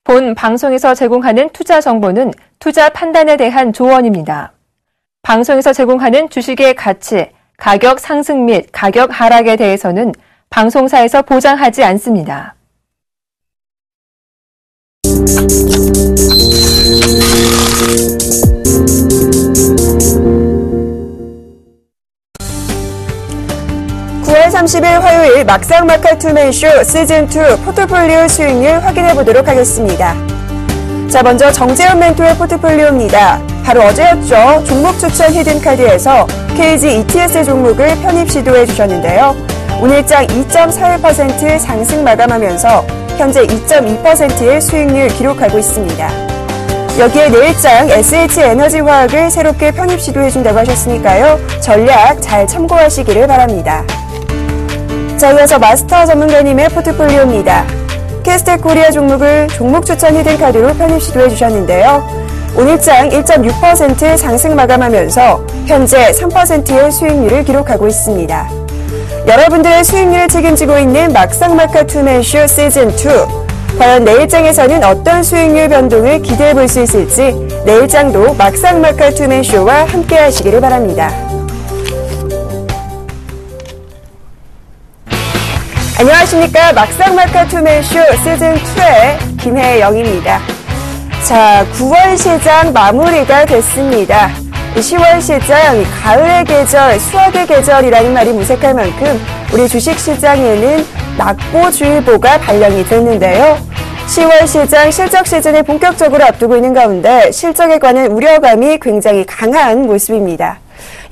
본 방송에서 제공하는 투자 정보는 투자 판단에 대한 조언입니다. 방송에서 제공하는 주식의 가치, 가격 상승 및 가격 하락에 대해서는 방송사에서 보장하지 않습니다. (9월 30일) 화요일 막상막하 투맨쇼 시즌2 포트폴리오 수익률 확인해 보도록 하겠습니다. 자, 먼저 정재훈 멘토의 포트폴리오입니다. 바로 어제였죠. 종목 추천 히든카드에서 KG ETS 종목을 편입 시도해 주셨는데요. 오늘장 2.41% 상승 마감하면서 현재 2.2%의 수익률 기록하고 있습니다. 여기에 내일장 SH에너지화학을 새롭게 편입 시도해 준다고 하셨으니까요. 전략 잘 참고하시기를 바랍니다. 자, 이어서 마스터 전문가님의 포트폴리오입니다. 캐스텍 코리아 종목을 종목 추천 히든카드로 편입 시도해 주셨는데요. 오늘장 1.6% 상승 마감하면서 현재 3%의 수익률을 기록하고 있습니다. 여러분들의 수익률을 책임지고 있는 막상막하 투맨쇼 시즌2. 과연 내일장에서는 어떤 수익률 변동을 기대해 볼 수 있을지 내일장도 막상막하 투맨쇼와 함께 하시기를 바랍니다. 안녕하십니까. 막상막하 투맨쇼 시즌2의 김혜영입니다. 자, 9월 시장 마무리가 됐습니다. 10월 시장, 가을의 계절, 수확의 계절이라는 말이 무색할 만큼 우리 주식시장에는 낙보주의보가 발령이 됐는데요. 10월 시장 실적 시즌을 본격적으로 앞두고 있는 가운데 실적에 관한 우려감이 굉장히 강한 모습입니다.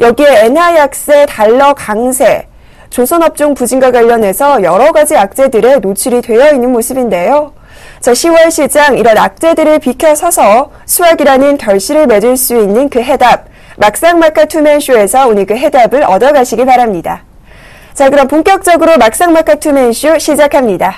여기에 엔화 약세, 달러 강세, 조선업종 부진과 관련해서 여러 가지 악재들에 노출이 되어 있는 모습인데요. 자, 10월 시장 이런 악재들을 비켜서서 수확이라는 결실을 맺을 수 있는 그 해답, 막상막하 투맨쇼에서 오늘 그 해답을 얻어가시기 바랍니다. 자, 그럼 본격적으로 막상막하 투맨쇼 시작합니다.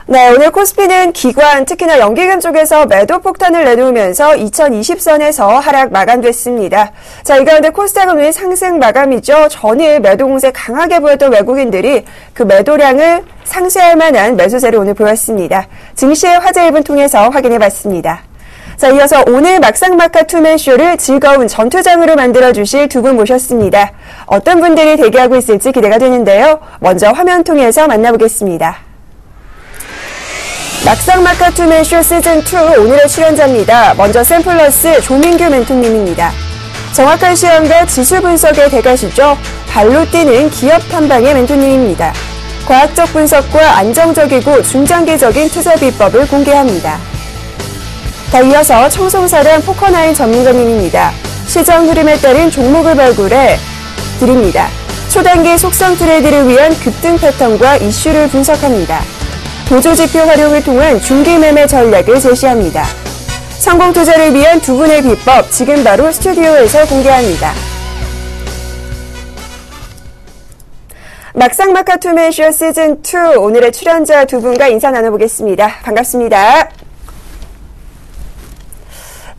네, 오늘 코스피는 기관, 특히나 연기금 쪽에서 매도 폭탄을 내놓으면서 2020선에서 하락 마감됐습니다. 자, 이 가운데 코스닥은 오늘 상승 마감이죠. 전일 매도 공세 강하게 보였던 외국인들이 그 매도량을 상쇄할 만한 매수세를 오늘 보였습니다. 증시의 화제 1분 통해서 확인해봤습니다. 자, 이어서 오늘 막상막하 투맨쇼를 즐거운 전투장으로 만들어주실 두 분 모셨습니다. 어떤 분들이 대기하고 있을지 기대가 되는데요. 먼저 화면 통해서 만나보겠습니다. 막상막하 투맨쇼 시즌2 오늘의 출연자입니다. 먼저 샘플러스 조민규 멘토님입니다. 정확한 시황과 지수 분석의 대가시죠. 발로 뛰는 기업 탐방의 멘토님입니다. 과학적 분석과 안정적이고 중장기적인 투자 비법을 공개합니다. 더 이어서 청송사단 포커나인 전문가님입니다. 시장 흐름에 따른 종목을 발굴해 드립니다. 초단기 속성 트레이드를 위한 급등 패턴과 이슈를 분석합니다. 보조지표 활용을 통한 중기 매매 전략을 제시합니다. 성공 투자를 위한 두 분의 비법 지금 바로 스튜디오에서 공개합니다. 막상막하 투맨쇼 시즌2 오늘의 출연자 두 분과 인사 나눠보겠습니다. 반갑습니다.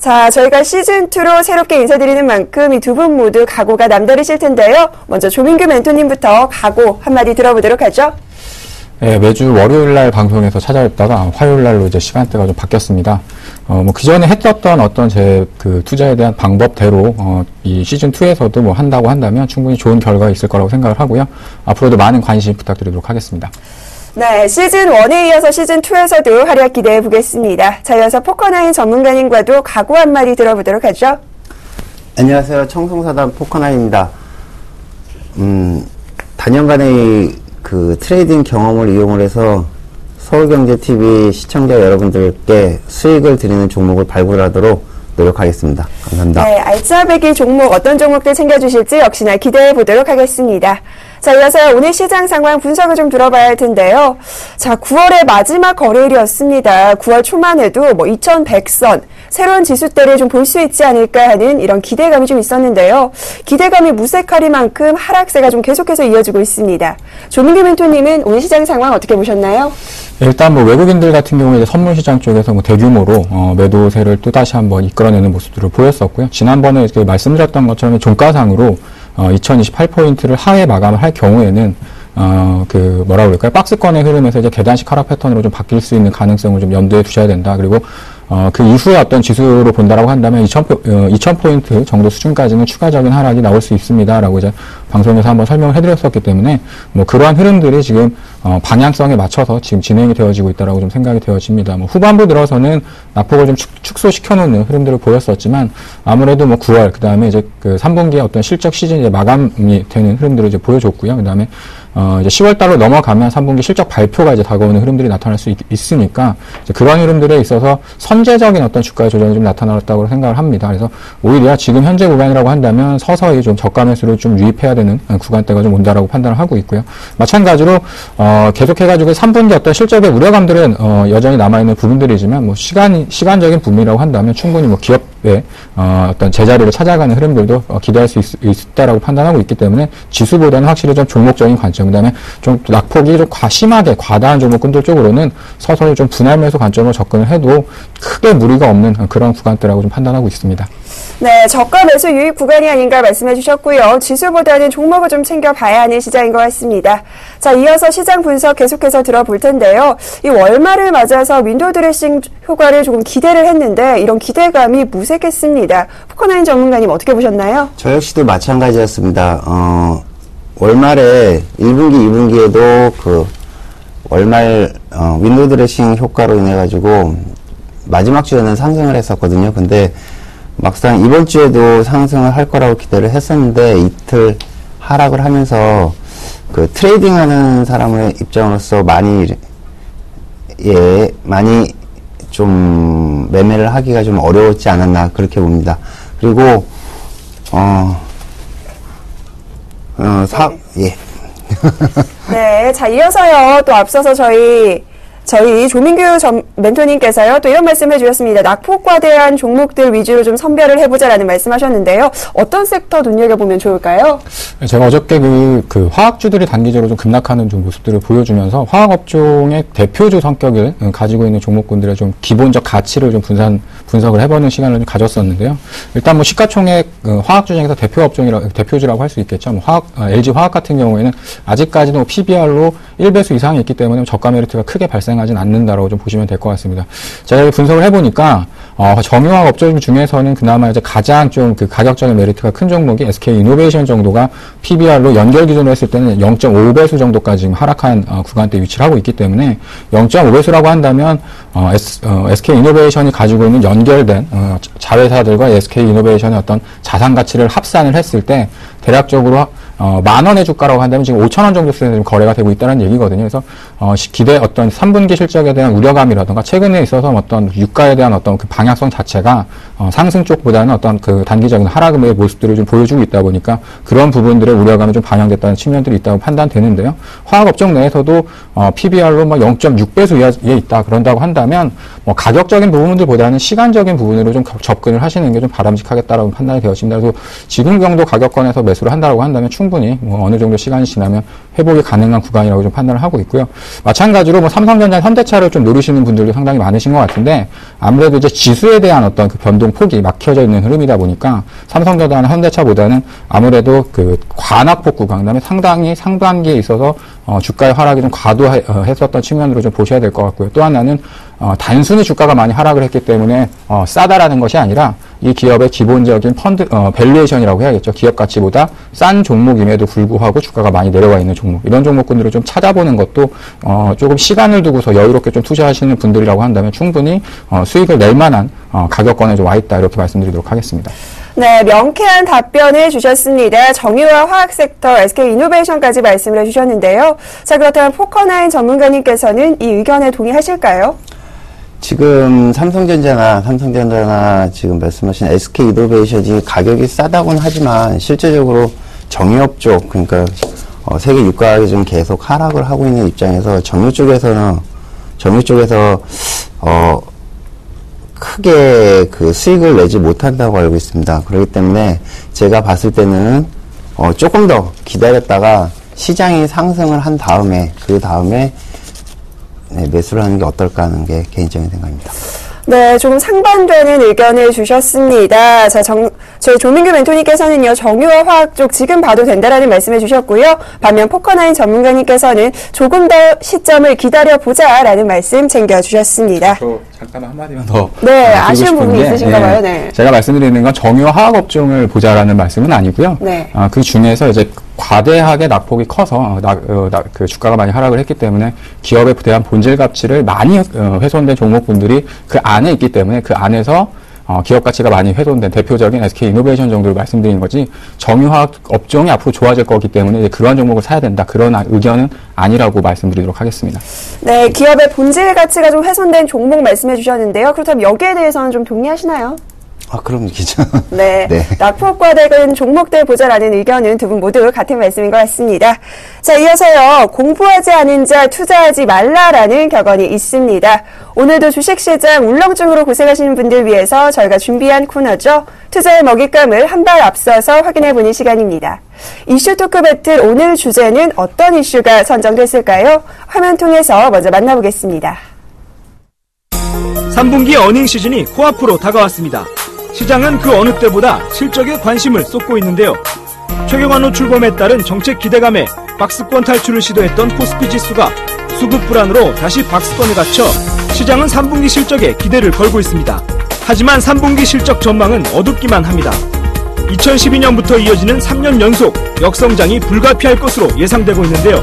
자, 저희가 시즌2로 새롭게 인사드리는 만큼 이 두 분 모두 각오가 남다르실 텐데요. 먼저 조민규 멘토님부터 각오 한마디 들어보도록 하죠. 네, 매주 월요일날 방송에서 찾아뵙다가 화요일날로 이제 시간대가 좀 바뀌었습니다. 기전에 했었던 어떤 제 그 투자에 대한 방법대로, 이 시즌2에서도 뭐 한다고 한다면 충분히 좋은 결과가 있을 거라고 생각을 하고요. 앞으로도 많은 관심 부탁드리도록 하겠습니다. 네, 시즌1에 이어서 시즌2에서도 활약 기대해 보겠습니다. 자, 이어서 포커나인 전문가님과도 각오 한마디 들어보도록 하죠. 안녕하세요. 청송사단 포커나인입니다. 단연간의 그 트레이딩 경험을 이용을 해서 서울경제TV 시청자 여러분들께 수익을 드리는 종목을 발굴하도록 노력하겠습니다. 감사합니다. 네, 알짜배기 종목 어떤 종목들 챙겨주실지 역시나 기대해 보도록 하겠습니다. 자, 이어서 오늘 시장 상황 분석을 좀 들어봐야 할 텐데요. 자, 9월의 마지막 거래일이었습니다. 9월 초만 해도 뭐 2100선, 새로운 지수대를 좀 볼 수 있지 않을까 하는 이런 기대감이 좀 있었는데요. 기대감이 무색하리만큼 하락세가 좀 계속해서 이어지고 있습니다. 조민규 멘토님은 오늘 시장 상황 어떻게 보셨나요? 일단 뭐 외국인들 같은 경우에 이제 선물 시장 쪽에서 뭐 대규모로 매도세를 또 다시 한번 이끌어내는 모습들을 보였었고요. 지난번에 말씀드렸던 것처럼 종가상으로 2028포인트를 하회 마감을 할 경우에는 박스권의 흐름에서 이제 계단식 하락 패턴으로 좀 바뀔 수 있는 가능성을 좀 염두에 두셔야 된다. 그리고 그 이후에 어떤 지수로 본다라고 한다면 2000포인트 정도 수준까지는 추가적인 하락이 나올 수 있습니다라고 이제 방송에서 한번 설명을 해드렸었기 때문에 뭐 그러한 흐름들이 지금 방향성에 맞춰서 지금 진행이 되어지고 있다라고 좀 생각이 되어집니다. 뭐 후반부 들어서는 낙폭을 좀 축소시켜놓는 흐름들을 보였었지만 아무래도 뭐 9월 그다음에 이제 그 3분기의 어떤 실적 시즌 이제 마감이 되는 흐름들을 이제 보여줬고요. 그다음에 이제 10월 달로 넘어가면 3분기 실적 발표가 이제 다가오는 흐름들이 나타날 수 있으니까 이제 그런 흐름들에 있어서 선제적인 어떤 주가의 조정이 좀 나타났다고 생각을 합니다. 그래서 오히려 지금 현재 구간이라고 한다면 서서히 좀 저가 매수를 좀 유입해야 되는 구간대가 좀 온다라고 판단을 하고 있고요. 마찬가지로 계속해가지고 3분기 어떤 실적의 우려감들은 여전히 남아있는 부분들이지만 뭐 시간적인 부분이라고 한다면 충분히 뭐 기업의 어떤 제자리를 찾아가는 흐름들도 기대할 수 있다라고 판단하고 있기 때문에 지수보다는 확실히 좀 종목적인 관점, 그다음에 좀 낙폭이 좀 심하게 과다한 종목군들 쪽으로는 서서히 좀 분할 매수 관점으로 접근을 해도 크게 무리가 없는 그런 구간대라고 좀 판단하고 있습니다. 네, 저가 매수 유입 구간이 아닌가 말씀해 주셨고요. 지수보다는 종목을 좀 챙겨봐야 하는 시장인 것 같습니다. 자, 이어서 시장 분석 계속해서 들어볼 텐데요. 이 월말을 맞아서 윈도우 드레싱 효과를 조금 기대를 했는데 이런 기대감이 무색했습니다. 포커나인 전문가님 어떻게 보셨나요? 저 역시도 마찬가지였습니다. 월말에 1분기, 2분기에도 그 월말 윈도우 드레싱 효과로 인해 가지고 마지막 주에는 상승을 했었거든요. 근데 막상 이번 주에도 상승을 할 거라고 기대를 했었는데 이틀 하락을 하면서 그 트레이딩 하는 사람의 입장으로서 많이 좀 매매를 하기가 좀 어려웠지 않았나 그렇게 봅니다. 그리고 네, 자, 이어서요, 또 앞서서 저희 조민규 멘토님께서요, 또 이런 말씀 해주셨습니다. 낙폭과대한 종목들 위주로 좀 선별을 해보자라는 말씀 하셨는데요. 어떤 섹터 눈여겨보면 좋을까요? 제가 어저께 그 화학주들이 단기적으로 좀 급락하는 좀 모습들을 보여주면서 화학업종의 대표주 성격을 가지고 있는 종목군들의 좀 기본적 가치를 좀 분석을 해보는 시간을 좀 가졌었는데요. 일단 뭐 시가총액 화학주 중에서 대표주라고 할 수 있겠죠. 뭐 LG 화학 같은 경우에는 아직까지도 PBR로 1배수 이상이 있기 때문에 저가 메리트가 크게 발생하진 않는다라고 좀 보시면 될 것 같습니다. 제가 분석을 해보니까 정유화학 업종 중에서는 그나마 이제 가장 좀 그 가격적인 메리트가 큰 종목이 SK 이노베이션 정도가 PBR로 연결 기준으로 했을 때는 0.5배수 정도까지 지금 하락한 구간대에 위치를 하고 있기 때문에 0.5배수라고 한다면 SK 이노베이션이 가지고 있는 연결된 자회사들과 SK 이노베이션의 어떤 자산 가치를 합산을 했을 때 대략적으로 10,000원의 주가라고 한다면 지금 5,000원 정도 수준에 거래가 되고 있다는 얘기거든요. 그래서 기대 어떤 3분기 실적에 대한 우려감이라든가 최근에 있어서 어떤 유가에 대한 어떤 그 방향성 자체가 상승 쪽보다는 어떤 그 단기적인 하락의 모습들을 좀 보여주고 있다 보니까 그런 부분들의 우려감이 좀 반영됐다는 측면들이 있다고 판단되는데요. 화학업종 내에서도 PBR로 0.6배수 이하에 있다 그런다고 한다면 가격적인 부분들보다는 시간적인 부분으로 좀 접근을 하시는 게 좀 바람직하겠다라고 판단이 되었습니다. 그래서 지금 정도 가격권에서 매수를 한다고 한다면 충분히 뭐 어느 정도 시간이 지나면 회복이 가능한 구간이라고 좀 판단을 하고 있고요. 마찬가지로 뭐 삼성전자, 현대차를 좀 노리시는 분들도 상당히 많으신 것 같은데 아무래도 이제 지수에 대한 어떤 그 변동 폭이 막혀져 있는 흐름이다 보니까 삼성전자나 현대차보다는 아무래도 그 관악폭 구간, 그다음에 상당히 상반기에 있어서 주가의 하락이 좀 과도했었던 측면으로 좀 보셔야 될 것 같고요. 또 하나는 단순히 주가가 많이 하락을 했기 때문에 싸다라는 것이 아니라 이 기업의 기본적인 밸류에이션이라고 해야겠죠. 기업 가치보다 싼 종목임에도 불구하고 주가가 많이 내려와 있는 종목, 이런 종목군들을 좀 찾아보는 것도 조금 시간을 두고서 여유롭게 좀 투자하시는 분들이라고 한다면 충분히 수익을 낼 만한 가격권에 좀 와 있다, 이렇게 말씀드리도록 하겠습니다. 네, 명쾌한 답변을 주셨습니다. 정유화 화학 섹터, SK 이노베이션까지 말씀을 해주셨는데요. 자, 그렇다면 포커나인 전문가님께서는 이 의견에 동의하실까요? 지금 삼성전자나 지금 말씀하신 SK 이노베이션이 가격이 싸다고는 하지만 실제적으로 정유업 쪽, 그러니까 세계 유가가 좀 계속 하락을 하고 있는 입장에서 정유 쪽에서 크게 그 수익을 내지 못한다고 알고 있습니다. 그렇기 때문에 제가 봤을 때는 조금 더 기다렸다가 시장이 상승을 한 다음에 매수를 하는 게 어떨까 하는 게 개인적인 생각입니다. 네, 조금 상반되는 의견을 주셨습니다. 자, 저희 조민규 멘토님께서는요, 정유화 화학 쪽 지금 봐도 된다라는 말씀해 주셨고요. 반면 포커나인 전문가님께서는 조금 더 시점을 기다려보자라는 말씀 챙겨주셨습니다. 잠깐만 한마디만 더. 네, 아쉬운 부분이 있으신가 봐요. 네. 제가 말씀드리는 건 정유 화학 업종을 보자라는 말씀은 아니고요. 네. 그 중에서 이제 과대하게 낙폭이 커서 그 주가가 많이 하락을 했기 때문에 기업에 대한 본질 가치를 많이 훼손된 종목분들이 그 안에 있기 때문에 그 안에서 기업 가치가 많이 훼손된 대표적인 SK 이노베이션 정도를 말씀드린 거지, 정유화학 업종이 앞으로 좋아질 거기 때문에 이제 그러한 종목을 사야 된다, 그런 의견은 아니라고 말씀드리도록 하겠습니다. 네, 기업의 본질 가치가 좀 훼손된 종목 말씀해 주셨는데요. 그렇다면 여기에 대해서는 좀 동의하시나요? 그럼 기죠. 네. 네. 낙폭과대근 종목들 보자라는 의견은 두 분 모두 같은 말씀인 것 같습니다. 자, 이어서요. 공부하지 않은 자 투자하지 말라라는 격언이 있습니다. 오늘도 주식시장 울렁증으로 고생하시는 분들 위해서 저희가 준비한 코너죠. 투자의 먹잇감을 한 발 앞서서 확인해보는 시간입니다. 이슈 토크 배틀, 오늘 주제는 어떤 이슈가 선정됐을까요? 화면 통해서 먼저 만나보겠습니다. 3분기 어닝 시즌이 코앞으로 다가왔습니다. 시장은 그 어느 때보다 실적에 관심을 쏟고 있는데요. 최경환 노출범에 따른 정책 기대감에 박스권 탈출을 시도했던 코스피 지수가 수급 불안으로 다시 박스권에 갇혀 시장은 3분기 실적에 기대를 걸고 있습니다. 하지만 3분기 실적 전망은 어둡기만 합니다. 2012년부터 이어지는 3년 연속 역성장이 불가피할 것으로 예상되고 있는데요.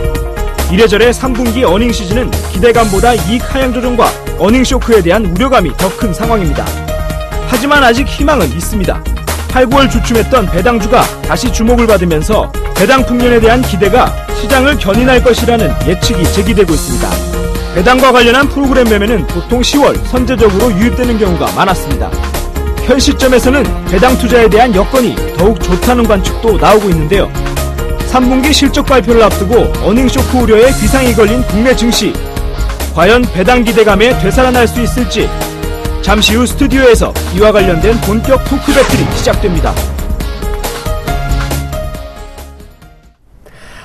이래저래 3분기 어닝 시즌은 기대감보다 이익 하향 조정과 어닝 쇼크에 대한 우려감이 더 큰 상황입니다. 하지만 아직 희망은 있습니다. 8, 9월 주춤했던 배당주가 다시 주목을 받으면서 배당 풍년에 대한 기대가 시장을 견인할 것이라는 예측이 제기되고 있습니다. 배당과 관련한 프로그램 매매는 보통 10월 선제적으로 유입되는 경우가 많았습니다. 현 시점에서는 배당 투자에 대한 여건이 더욱 좋다는 관측도 나오고 있는데요. 3분기 실적 발표를 앞두고 어닝 쇼크 우려에 비상이 걸린 국내 증시. 과연 배당 기대감에 되살아날 수 있을지, 잠시 후 스튜디오에서 이와 관련된 본격 토크 배틀이 시작됩니다.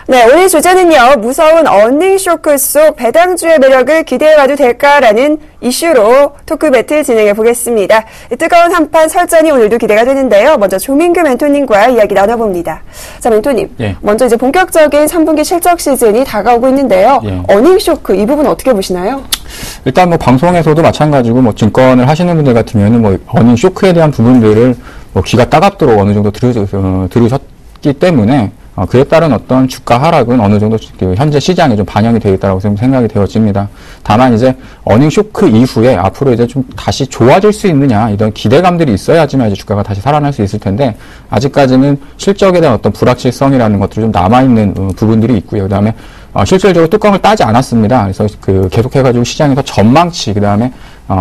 네, 오늘 주제는요, 무서운 어닝 쇼크 속 배당주의 매력을 기대해봐도 될까라는 이슈로 토크 배틀 진행해 보겠습니다. 뜨거운 한판 설전이 오늘도 기대가 되는데요. 먼저 조민규 멘토님과 이야기 나눠봅니다. 자, 멘토님. 예. 먼저 이제 본격적인 3분기 실적 시즌이 다가오고 있는데요. 예. 어닝 쇼크, 이 부분 어떻게 보시나요? 일단 뭐 방송에서도 마찬가지고 뭐 증권을 하시는 분들 같으면은 뭐 어닝 쇼크에 대한 부분들을 뭐 귀가 따갑도록 어느 정도 들으셨기 때문에 그에 따른 어떤 주가 하락은 어느 정도 현재 시장에 좀 반영이 되겠다라고 생각이 되어집니다. 다만 이제 어닝 쇼크 이후에 앞으로 이제 좀 다시 좋아질 수 있느냐, 이런 기대감들이 있어야지만 이제 주가가 다시 살아날 수 있을 텐데, 아직까지는 실적에 대한 어떤 불확실성이라는 것들이 좀 남아있는 부분들이 있고요. 그다음에 실질적으로 뚜껑을 따지 않았습니다. 그래서 계속해가지고 시장에서 전망치, 그 다음에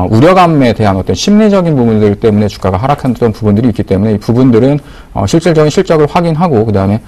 우려감에 대한 어떤 심리적인 부분들 때문에 주가가 하락했던 부분들이 있기 때문에 이 부분들은 실질적인 실적을 확인하고, 그 다음에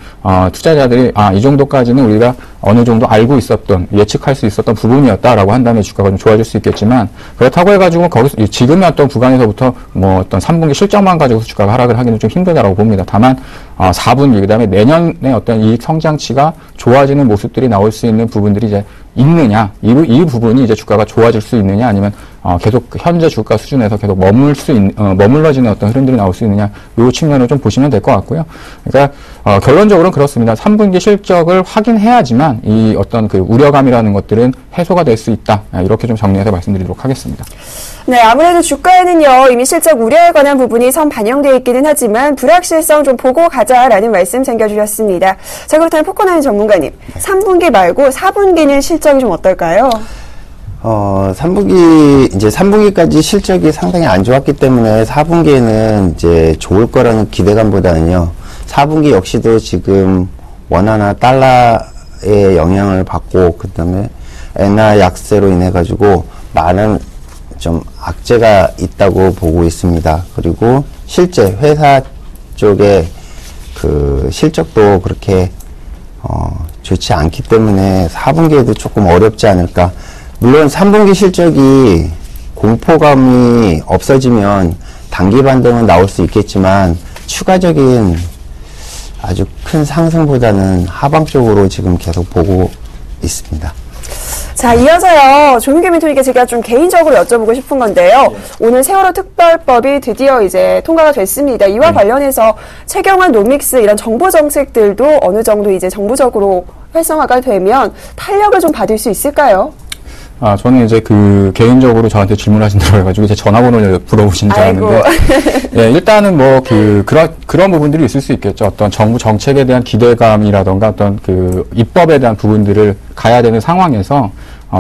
투자자들이 이 정도까지는 우리가 어느 정도 알고 있었던, 예측할 수 있었던 부분이었다라고 한다면 주가가 좀 좋아질 수 있겠지만, 그렇다고 해가지고 거기서 지금의 어떤 구간에서부터 뭐 어떤 3분기 실적만 가지고 주가가 하락을 하기는 좀 힘들다라고 봅니다. 다만 4분기, 그 다음에 내년에 어떤 이익 성장치가 좋아지는 모습들이 나올 수 있는 부분들이 이제 있느냐, 이 부분이 이제 주가가 좋아질 수 있느냐, 아니면 계속 현재 주가 수준에서 계속 머물러지는 어떤 흐름들이 나올 수 있느냐, 이 측면을 좀 보시면 될 것 같고요. 그러니까 결론적으로는 그렇습니다. 3분기 실적을 확인해야지만 이 어떤 그 우려감이라는 것들은 해소가 될 수 있다. 이렇게 좀 정리해서 말씀드리도록 하겠습니다. 네, 아무래도 주가에는요, 이미 실적 우려에 관한 부분이 선 반영되어 있기는 하지만 불확실성 좀 보고 가자라는 말씀 챙겨주셨습니다. 자, 그렇다면 포커나인 전문가님, 3분기 말고 4분기는 실적이 좀 어떨까요? 3분기까지 실적이 상당히 안 좋았기 때문에 4분기에는 이제 좋을 거라는 기대감보다는요, 4분기 역시도 지금 원화나 달러의 영향을 받고, 그 다음에 엔화 약세로 인해가지고 많은 좀 악재가 있다고 보고 있습니다. 그리고 실제 회사 쪽에 그 실적도 그렇게 좋지 않기 때문에 4분기에도 조금 어렵지 않을까. 물론 3분기 실적이 공포감이 없어지면 단기 반등은 나올 수 있겠지만 추가적인 아주 큰 상승보다는 하방 쪽으로 지금 계속 보고 있습니다. 자, 이어서요, 조민규 멘토님께 제가 좀 개인적으로 여쭤보고 싶은 건데요. 오늘 세월호 특별법이 드디어 이제 통과가 됐습니다. 이와 관련해서 최경환 노믹스 이런 정보 정책들도 어느 정도 이제 정부적으로 활성화가 되면 탄력을 좀 받을 수 있을까요? 저는 이제 개인적으로 저한테 질문하신다고 해가지고 이제 전화번호를 물어보신 줄 알았는데. 예, 일단은 그런 부분들이 있을 수 있겠죠. 어떤 정부 정책에 대한 기대감이라던가 어떤 입법에 대한 부분들을 가야 되는 상황에서,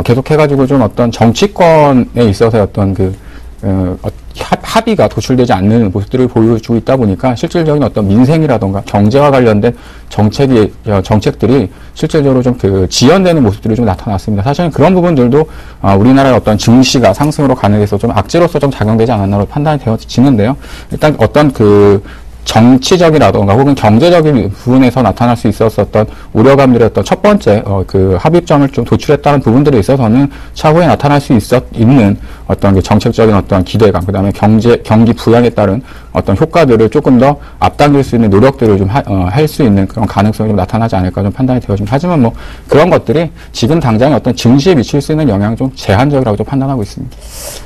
계속해가지고 좀 어떤 정치권에 있어서 어떤 합의가 도출되지 않는 모습들을 보여주고 있다 보니까 실질적인 어떤 민생이라던가 경제와 관련된 정책들이 실질적으로 좀 지연되는 모습들이 좀 나타났습니다. 사실은 그런 부분들도 우리나라의 어떤 증시가 상승으로 가는 데서 좀 악재로서 좀 작용되지 않았나로 판단이 되어지는데요. 일단 어떤 정치적이라던가 혹은 경제적인 부분에서 나타날 수 있었던 우려감들의 어떤 첫 번째 합의점을 좀 도출했다는 부분들에 있어서는 차후에 나타날 수 있는 어떤 정책적인 어떤 기대감, 그다음에 경기 부양에 따른 어떤 효과들을 조금 더 앞당길 수 있는 노력들을 좀 할 수 있는 그런 가능성이 좀 나타나지 않을까 좀 판단이 되어집니다. 하지만 뭐 그런 것들이 지금 당장의 어떤 증시에 미칠 수 있는 영향은 좀 제한적이라고 좀 판단하고 있습니다.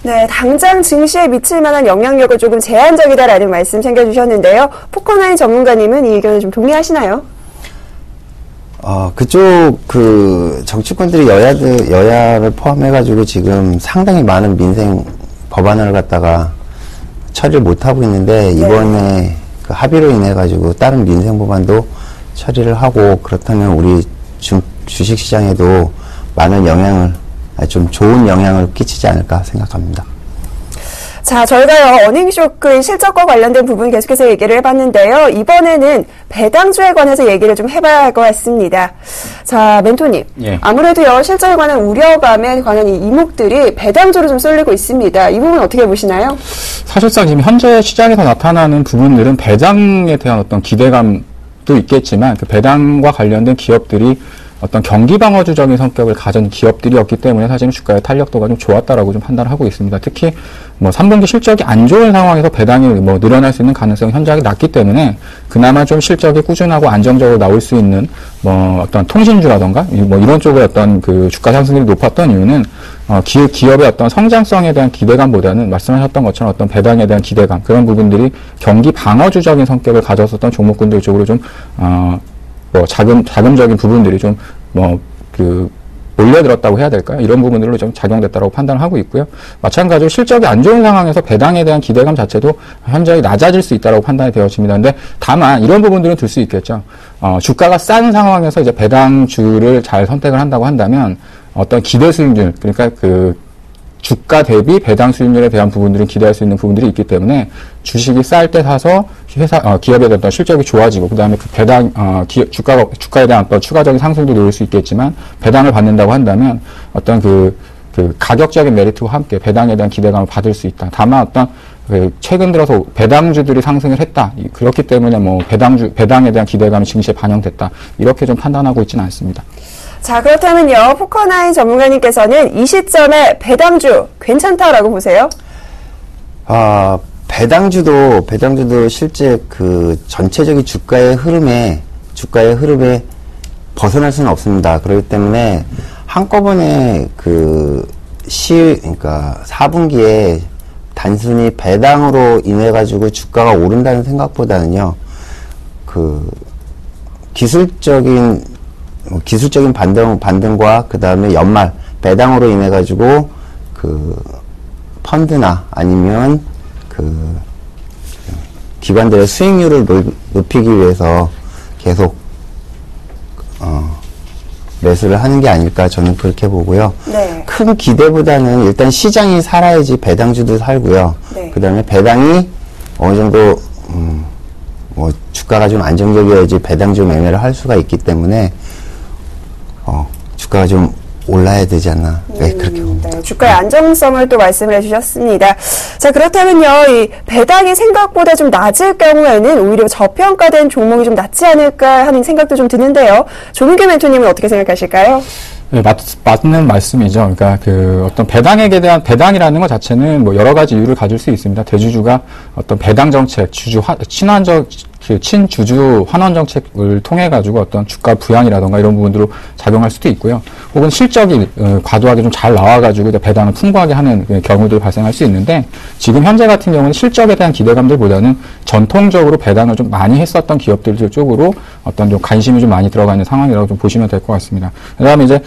네, 당장 증시에 미칠 만한 영향력은 조금 제한적이다라는 말씀 챙겨주셨는데요. 포커나인 전문가님은 이 의견을 좀 동의하시나요? 그쪽 정치권들이 여야를 포함해가지고 지금 상당히 많은 민생 법안을 갖다가 처리를 못하고 있는데, 이번에 합의로 인해가지고 다른 민생 법안도 처리를 하고, 그렇다면 우리 주식시장에도 많은 좀 좋은 영향을 끼치지 않을까 생각합니다. 자, 저희가요, 어닝쇼크 실적과 관련된 부분 계속해서 얘기를 해봤는데요. 이번에는 배당주에 관해서 얘기를 좀 해봐야 할 것 같습니다. 자, 멘토님. 예. 아무래도요, 실적에 관한 우려감에 관한 이 이목들이 배당주로 좀 쏠리고 있습니다. 이 부분 어떻게 보시나요? 사실상 지금 현재 시장에서 나타나는 부분들은 배당에 대한 어떤 기대감도 있겠지만, 그 배당과 관련된 기업들이 어떤 경기 방어주적인 성격을 가진 기업들이었기 때문에 사실은 주가의 탄력도가 좀 좋았다라고 좀 판단을 하고 있습니다. 특히 3분기 실적이 안 좋은 상황에서 배당이 늘어날 수 있는 가능성이 현저하게 낮기 때문에 그나마 좀 실적이 꾸준하고 안정적으로 나올 수 있는 어떤 통신주라던가 이런 쪽의 어떤 주가 상승률이 높았던 이유는 기업의 어떤 성장성에 대한 기대감보다는 말씀하셨던 것처럼 어떤 배당에 대한 기대감, 그런 부분들이 경기 방어주적인 성격을 가졌었던 종목군들 쪽으로 좀 자금적인 부분들이 좀 몰려들었다고 해야 될까요? 이런 부분들로 좀 작용됐다고 판단을 하고 있고요. 마찬가지로 실적이 안 좋은 상황에서 배당에 대한 기대감 자체도 현저히 낮아질 수 있다고 판단이 되어집니다. 근데 다만 이런 부분들은 들 수 있겠죠. 주가가 싼 상황에서 이제 배당주를 잘 선택을 한다고 한다면 어떤 기대 수익률, 그러니까 주가 대비 배당 수익률에 대한 부분들은 기대할 수 있는 부분들이 있기 때문에 주식이 쌀 때 사서 기업의 어떤 실적이 좋아지고 그다음에 그 배당 주가에 대한 어떤 추가적인 상승도 놓을 수 있겠지만 배당을 받는다고 한다면 어떤 그 가격적인 메리트와 함께 배당에 대한 기대감을 받을 수 있다. 다만 어떤 최근 들어서 배당주들이 상승을 했다. 그렇기 때문에 뭐 배당에 대한 기대감이 증시에 반영됐다. 이렇게 좀 판단하고 있지는 않습니다. 자, 그렇다면요. 포커나인 전문가님께서는 이 시점에 배당주 괜찮다라고 보세요? 배당주도 실제 그 전체적인 주가의 흐름에 벗어날 수는 없습니다. 그렇기 때문에 한꺼번에 그러니까 4분기에 단순히 배당으로 인해 가지고 주가가 오른다는 생각보다는요, 그 기술적인 반등과 그 다음에 연말 배당으로 인해 가지고 그 펀드나 아니면 그 기관들의 수익률을 높이기 위해서 계속 매수를 하는 게 아닐까 저는 그렇게 보고요. 네. 큰 기대보다는 일단 시장이 살아야지 배당주도 살고요. 네. 그다음에 배당이 어느 정도 뭐 주가가 좀 안정적이어야지 배당주 매매를 할 수가 있기 때문에 주가가 좀 올라야 되지 않나. 네, 그렇게 봅니다. 네, 주가의 안정성을 또 말씀을 해주셨습니다. 자, 그렇다면요, 이 배당이 생각보다 좀 낮을 경우에는 오히려 저평가된 종목이 좀 낫지 않을까 하는 생각도 좀 드는데요. 조민규 멘토님은 어떻게 생각하실까요? 네, 맞는 말씀이죠. 그러니까 어떤 배당이라는 것 자체는 뭐 여러 가지 이유를 가질 수 있습니다. 대주주가 어떤 배당 정책, 친주주 환원 정책을 통해 가지고 어떤 주가 부양이라던가 이런 부분들로 작용할 수도 있고요. 혹은 실적이 과도하게 좀 잘 나와가지고 배당을 풍부하게 하는 경우들이 발생할 수 있는데 지금 현재 같은 경우는 실적에 대한 기대감들보다는 전통적으로 배당을 좀 많이 했었던 기업들 쪽으로 어떤 좀 관심이 좀 많이 들어가 있는 상황이라고 좀 보시면 될 것 같습니다. 그다음에 이제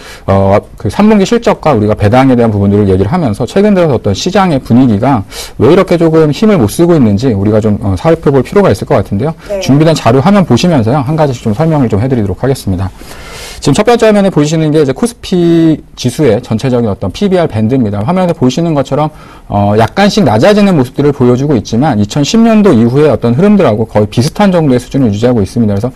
그 3분기 실적과 우리가 배당에 대한 부분들을 얘기를 하면서 최근 들어서 어떤 시장의 분위기가 왜 이렇게 조금 힘을 못 쓰고 있는지 우리가 좀 살펴볼 필요가 있을 것 같은데요. 네. 준비된 자료 화면 보시면서요. 한 가지씩 좀 설명을 좀 해드리도록 하겠습니다. 지금 첫 번째 화면에 보시는 게 이제 코스피 지수의 전체적인 어떤 PBR 밴드입니다. 화면에 보시는 것처럼 약간씩 낮아지는 모습들을 보여주고 있지만 2010년도 이후의 어떤 흐름들하고 거의 비슷한 정도의 수준을 유지하고 있습니다. 그래서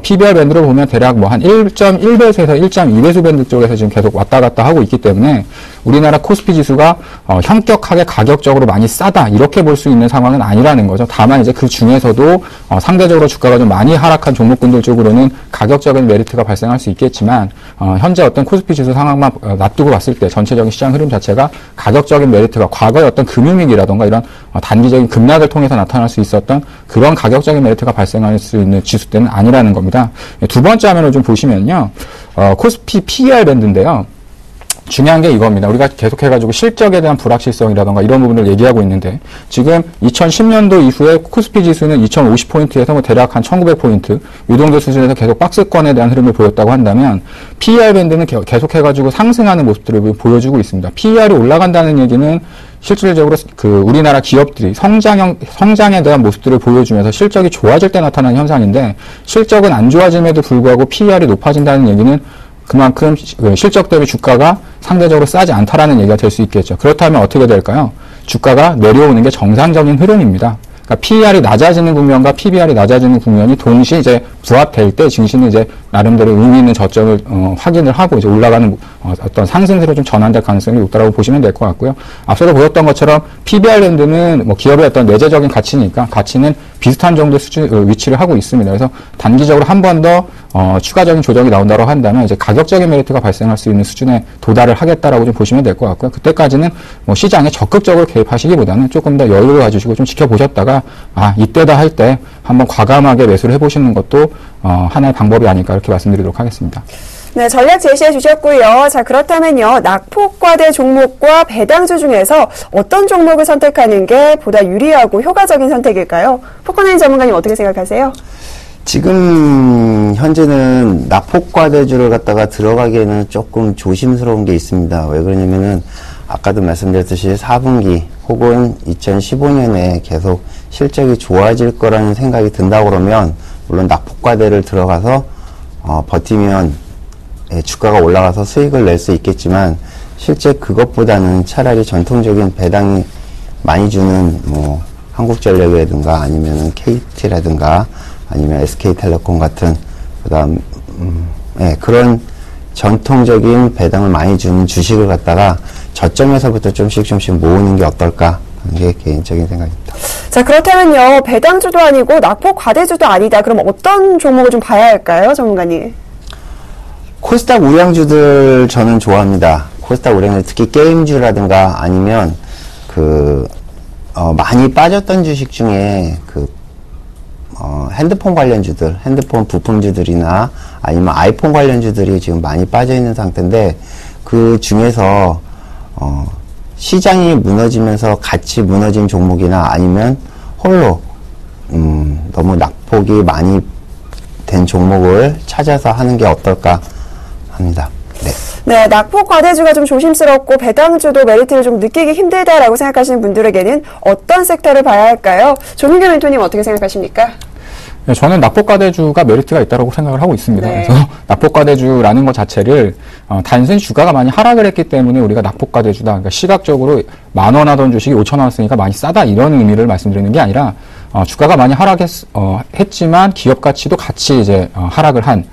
PBR 밴드를 보면 대략 뭐 한 1.1배수에서 1.2배수 밴드 쪽에서 지금 계속 왔다 갔다 하고 있기 때문에 우리나라 코스피 지수가 현격하게 가격적으로 많이 싸다 이렇게 볼 수 있는 상황은 아니라는 거죠. 다만 이제 그 중에서도 상대적으로 주가가 좀 많이 하락한 종목군들 쪽으로는 가격적인 메리트가 발생할 수 있겠지만 현재 어떤 코스피 지수 상황만 놔두고 봤을 때 전체적인 시장 흐름 자체가 가격적인 메리트가 과거의 어떤 금융위기라던가 이런 단기적인 급락을 통해서 나타날 수 있었던 그런 가격적인 메리트가 발생할 수 있는 지수 때는 아니라는 겁니다. 두 번째 화면을 좀 보시면요. 코스피 PER 밴드인데요. 중요한 게 이겁니다. 우리가 계속해가지고 실적에 대한 불확실성이라던가 이런 부분을 얘기하고 있는데 지금 2010년도 이후에 코스피 지수는 2050포인트에서 뭐 대략 한 1900포인트 이 정도 수준에서 계속 박스권에 대한 흐름을 보였다고 한다면 PER 밴드는 계속해가지고 상승하는 모습들을 보여주고 있습니다. PER이 올라간다는 얘기는 실질적으로 우리나라 기업들이 성장에 대한 모습들을 보여주면서 실적이 좋아질 때 나타나는 현상인데 실적은 안 좋아짐에도 불구하고 PER이 높아진다는 얘기는 그만큼 실적 대비 주가가 상대적으로 싸지 않다라는 얘기가 될 수 있겠죠. 그렇다면 어떻게 될까요? 주가가 내려오는 게 정상적인 흐름입니다. 그러니까 PER이 낮아지는 국면과 PBR이 낮아지는 국면이 동시에 이제 부합될 때 증시는 이제 나름대로 의미 있는 저점을 확인을 하고 이제 올라가는 어떤 상승세로 좀 전환될 가능성이 높다라고 보시면 될 것 같고요. 앞서도 보였던 것처럼 PBR 밴드는 뭐 기업의 어떤 내재적인 가치니까 가치는 비슷한 정도 수준 위치를 하고 있습니다. 그래서 단기적으로 한 번 더 추가적인 조정이 나온다고 한다면 이제 가격적인 메리트가 발생할 수 있는 수준에 도달을 하겠다라고 좀 보시면 될 것 같고요. 그때까지는 뭐 시장에 적극적으로 개입하시기보다는 조금 더 여유를 가지시고 좀 지켜보셨다가 이때다 할 때 한번 과감하게 매수를 해보시는 것도 하나의 방법이 아닐까 이렇게 말씀드리도록 하겠습니다. 네, 전략 제시해 주셨고요. 자, 그렇다면요. 낙폭과대 종목과 배당주 중에서 어떤 종목을 선택하는 게 보다 유리하고 효과적인 선택일까요? 포커나인 전문가님 어떻게 생각하세요? 지금 현재는 낙폭과대주를 갖다가 들어가기에는 조금 조심스러운 게 있습니다. 왜 그러냐면은 아까도 말씀드렸듯이 4분기 혹은 2015년에 계속 실적이 좋아질 거라는 생각이 든다고 그러면 물론 낙폭과대를 들어가서 버티면 주가가 올라가서 수익을 낼 수 있겠지만 실제 그것보다는 차라리 전통적인 배당이 많이 주는 뭐 한국전력이라든가 아니면 KT라든가 아니면 SK텔레콤 같은 그다음 그런 전통적인 배당을 많이 주는 주식을 갖다가 저점에서부터 좀씩 모으는 게 어떨까 하는 게 개인적인 생각입니다. 자, 그렇다면요, 배당주도 아니고 낙폭 과대주도 아니다. 그럼 어떤 종목을 좀 봐야 할까요, 전문가님? 코스닥 우량주들 저는 좋아합니다. 코스닥 우량주 특히 게임주라든가 아니면 많이 빠졌던 주식 중에 핸드폰 관련주들, 핸드폰 부품주들이나 아니면 아이폰 관련주들이 지금 많이 빠져 있는 상태인데 그 중에서 시장이 무너지면서 같이 무너진 종목이나 아니면 홀로 너무 낙폭이 많이 된 종목을 찾아서 하는 게 어떨까 합니다. 네. 네, 낙폭 과대주가 좀 조심스럽고 배당주도 메리트를 좀 느끼기 힘들다라고 생각하시는 분들에게는 어떤 섹터를 봐야 할까요? 조민규 멘토님 어떻게 생각하십니까? 네, 저는 낙폭과대주가 메리트가 있다고 생각을 하고 있습니다. 네. 그래서 낙폭과대주라는 것 자체를 단순히 주가가 많이 하락을 했기 때문에 우리가 낙폭과대주다. 그러니까 시각적으로 10,000원 하던 주식이 5,000원 쓰니까 많이 싸다 이런 의미를 말씀드리는 게 아니라 주가가 많이 하락했지만 기업 가치도 같이 이제 하락을 한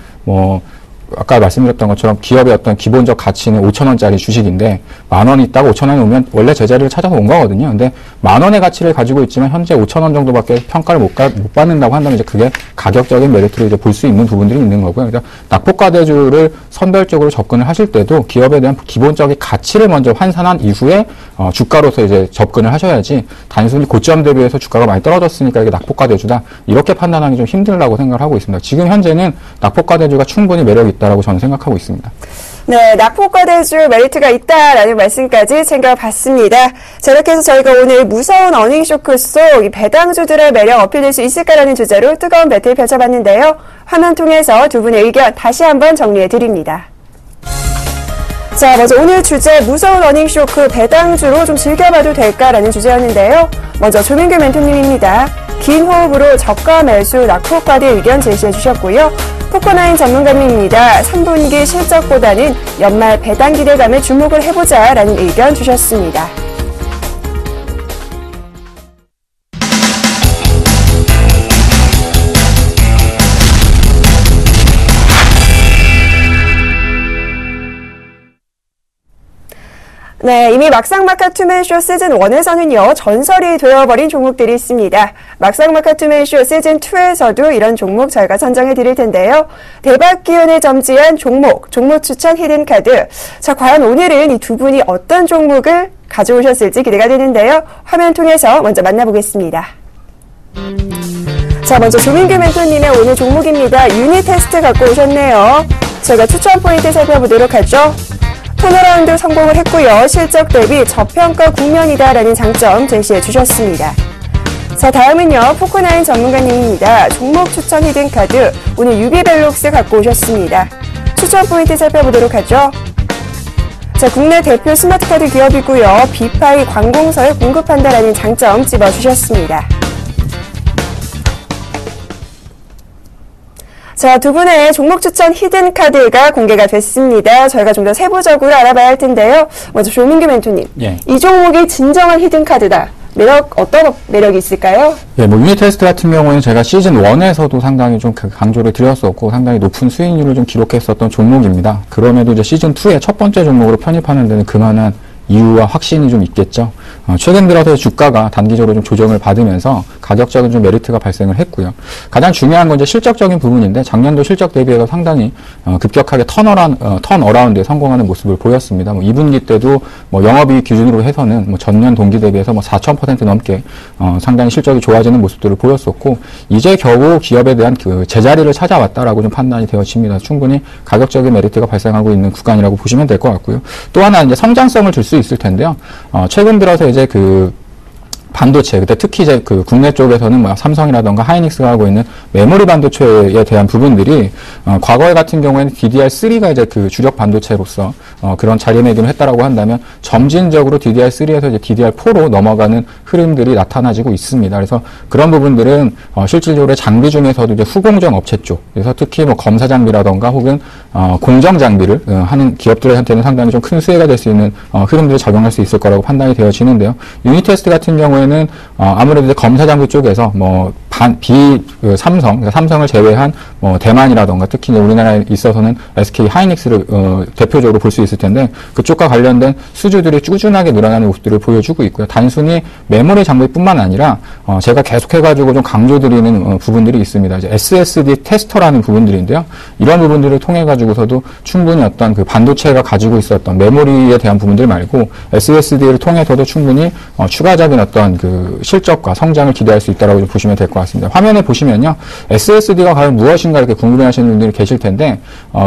아까 말씀드렸던 것처럼 기업의 어떤 기본적 가치는 5,000원짜리 주식인데 10,000원 있다가 5,000원이 오면 원래 제자리를 찾아서 온 거거든요. 근데 10,000원의 가치를 가지고 있지만 현재 5,000원 정도밖에 평가를 못 받는다고 한다면 이제 그게 가격적인 메리트를 이제 볼 수 있는 부분들이 있는 거고요. 그래서 낙폭과대주를 선별적으로 접근을 하실 때도 기업에 대한 기본적인 가치를 먼저 환산한 이후에 주가로서 이제 접근을 하셔야지 단순히 고점 대비해서 주가가 많이 떨어졌으니까 이게 낙폭과대주다 이렇게 판단하기 좀 힘들다고 생각을 하고 있습니다. 지금 현재는 낙폭과대주가 충분히 매력이 있다라고 저는 생각하고 있습니다. 네, 낙폭과대주 메리트가 있다라는 말씀까지 챙겨봤습니다. 자, 이렇게 해서 저희가 오늘 무서운 어닝쇼크 속 이 배당주들의 매력 어필될 수 있을까라는 주제로 뜨거운 배틀 펼쳐봤는데요. 화면 통해서 두 분의 의견 다시 한번 정리해드립니다. 자, 먼저 오늘 주제 무서운 어닝쇼크 배당주로 좀 즐겨봐도 될까라는 주제였는데요. 먼저 조민규 멘토님입니다. 긴 호흡으로 저가 매수 낙폭과대 의견 제시해 주셨고요. 포커나인 전문가님입니다. 3분기 실적보다는 연말 배당 기대감에 주목을 해보자라는 의견 주셨습니다. 네, 이미 막상막하 투맨쇼 시즌1에서는요, 전설이 되어버린 종목들이 있습니다. 막상막하 투맨쇼 시즌2에서도 이런 종목 저희가 선정해 드릴 텐데요. 대박 기운을 점지한 종목 추천 히든카드. 자, 과연 오늘은 이 두 분이 어떤 종목을 가져오셨을지 기대가 되는데요. 화면 통해서 먼저 만나보겠습니다. 자, 먼저 조민규 멘토님의 오늘 종목입니다. 유닛 테스트 갖고 오셨네요. 저희가 추천 포인트 살펴보도록 하죠. 턴어라운드 성공을 했고요. 실적 대비 저평가 국면이다라는 장점 제시해 주셨습니다. 자, 다음은요. 포커나인 전문가님입니다. 종목 추천 히든카드 오늘 유비벨록스 갖고 오셨습니다. 추천 포인트 살펴보도록 하죠. 자, 국내 대표 스마트카드 기업이고요. 비파이 관공서에 공급한다라는 장점 찝어주셨습니다. 자, 두 분의 종목 추천 히든카드가 공개가 됐습니다. 저희가 좀 더 세부적으로 알아봐야 할 텐데요. 먼저 조민규 멘토님. 예. 이 종목이 진정한 히든카드다. 어떤 매력이 있을까요? 예, 유닛 테스트 같은 경우에는 제가 시즌 1에서도 상당히 좀 강조를 드렸었고 상당히 높은 수익률을 좀 기록했었던 종목입니다. 그럼에도 이제 시즌 2의 첫 번째 종목으로 편입하는 데는 그만한 이유와 확신이 좀 있겠죠. 최근 들어서 주가가 단기적으로 좀 조정을 받으면서 가격적인 좀 메리트가 발생을 했고요. 가장 중요한 건 이제 실적적인 부분인데 작년도 실적 대비해서 상당히 급격하게 턴어라운드에 성공하는 모습을 보였습니다. 2분기 때도 영업이익 기준으로 해서는 전년 동기 대비해서 4,000% 넘게 상당히 실적이 좋아지는 모습들을 보였었고 이제 겨우 기업에 대한 그 제자리를 찾아왔다라고 좀 판단이 되어집니다. 충분히 가격적인 메리트가 발생하고 있는 구간이라고 보시면 될 것 같고요. 또 하나 이제 성장성을 줄 수 있을 텐데요. 최근 들어서 이제 반도체, 그때 특히 이제 그 국내 쪽에서는 뭐 삼성이라던가 하이닉스가 하고 있는 메모리 반도체에 대한 부분들이 과거에 같은 경우에는 DDR3가 이제 그 주력 반도체로서 그런 자리매김을 했다라고 한다면 점진적으로 DDR3에서 이제 DDR4로 넘어가는 흐름들이 나타나지고 있습니다. 그래서 그런 부분들은 실질적으로 장비 중에서도 이제 후공정 업체 쪽, 그래서 특히 뭐 검사 장비라던가 혹은 공정 장비를 하는 기업들한테는 상당히 좀 큰 수혜가 될 수 있는 흐름들을 적용할 수 있을 거라고 판단이 되어지는데요. 유닛 테스트 같은 경우에는 아무래도 이제 검사 장비 쪽에서 뭐 삼성, 그러니까 삼성을 제외한 뭐 대만이라던가 특히 이제 우리나라에 있어서는 SK 하이닉스를 대표적으로 볼 수 있을 텐데 그쪽과 관련된 수주들이 꾸준하게 늘어나는 모습들을 보여주고 있고요. 단순히 메모리 장비뿐만 아니라 제가 계속해가지고 좀 강조드리는 부분들이 있습니다. 이제 SSD 테스터라는 부분들인데요. 이런 부분들을 통해 가지고서도 충분히 어떤 그 반도체가 가지고 있었던 메모리에 대한 부분들 말고 SSD를 통해서도 충분히 추가적인 어떤 그 실적과 성장을 기대할 수 있다라고 좀 보시면 될 것 같습니다. 화면에 보시면요, SSD가 과연 무엇인가 이렇게 궁금해하시는 분들이 계실 텐데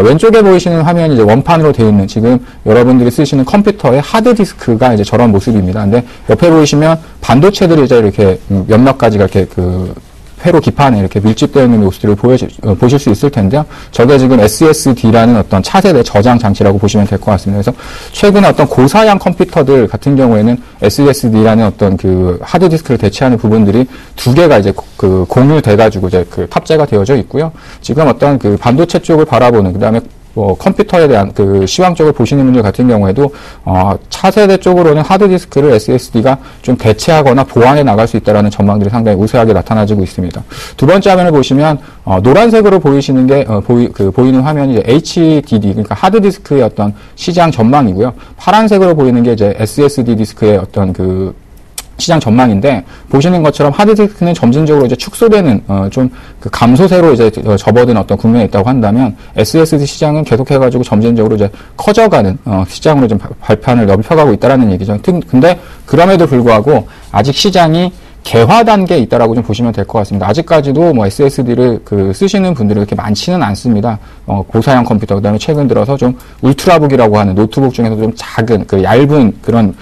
왼쪽에 보이시는 화면이 이제 원판으로 되어 있는 지금 여러분들이 쓰시는 컴퓨터의 하드디스크가 이제 저런 모습입니다. 근데 옆에 보이시면 반도체들이 이제 이렇게 몇몇 가지가 이렇게 그 회로 기판에 이렇게 밀집되어 있는 모습들을 보실 수 있을 텐데요. 저게 지금 SSD라는 어떤 차세대 저장 장치라고 보시면 될 것 같습니다. 그래서 최근에 어떤 고사양 컴퓨터들 같은 경우에는 SSD라는 어떤 그 하드디스크를 대체하는 부분들이 두 개가 이제 그 공유돼가지고 이제 그 탑재가 되어져 있고요. 지금 어떤 그 반도체 쪽을 바라보는, 그 다음에 뭐 컴퓨터에 대한 그 시황 쪽을 보시는 분들 같은 경우에도 차세대 쪽으로는 하드디스크를 SSD가 좀 대체하거나 보완해 나갈 수 있다라는 전망들이 상당히 우세하게 나타나지고 있습니다. 두 번째 화면을 보시면 노란색으로 보이시는 게 보이는 화면이 이제 HDD, 그러니까 하드디스크의 어떤 시장 전망이고요. 파란색으로 보이는 게 이제 SSD 디스크의 어떤 그 시장 전망인데, 보시는 것처럼 하드디스크는 점진적으로 이제 축소되는 좀 그 감소세로 이제 접어든 어떤 국면에 있다고 한다면 SSD 시장은 계속해가지고 점진적으로 이제 커져가는 시장으로 좀 발판을 넓혀가고 있다라는 얘기죠. 근데 그럼에도 불구하고 아직 시장이 개화 단계에 있다라고 좀 보시면 될 것 같습니다. 아직까지도 뭐 SSD를 그 쓰시는 분들이 그렇게 많지는 않습니다. 고사양 컴퓨터, 그다음에 최근 들어서 좀 울트라북이라고 하는 노트북 중에서 좀 작은 그 얇은 그런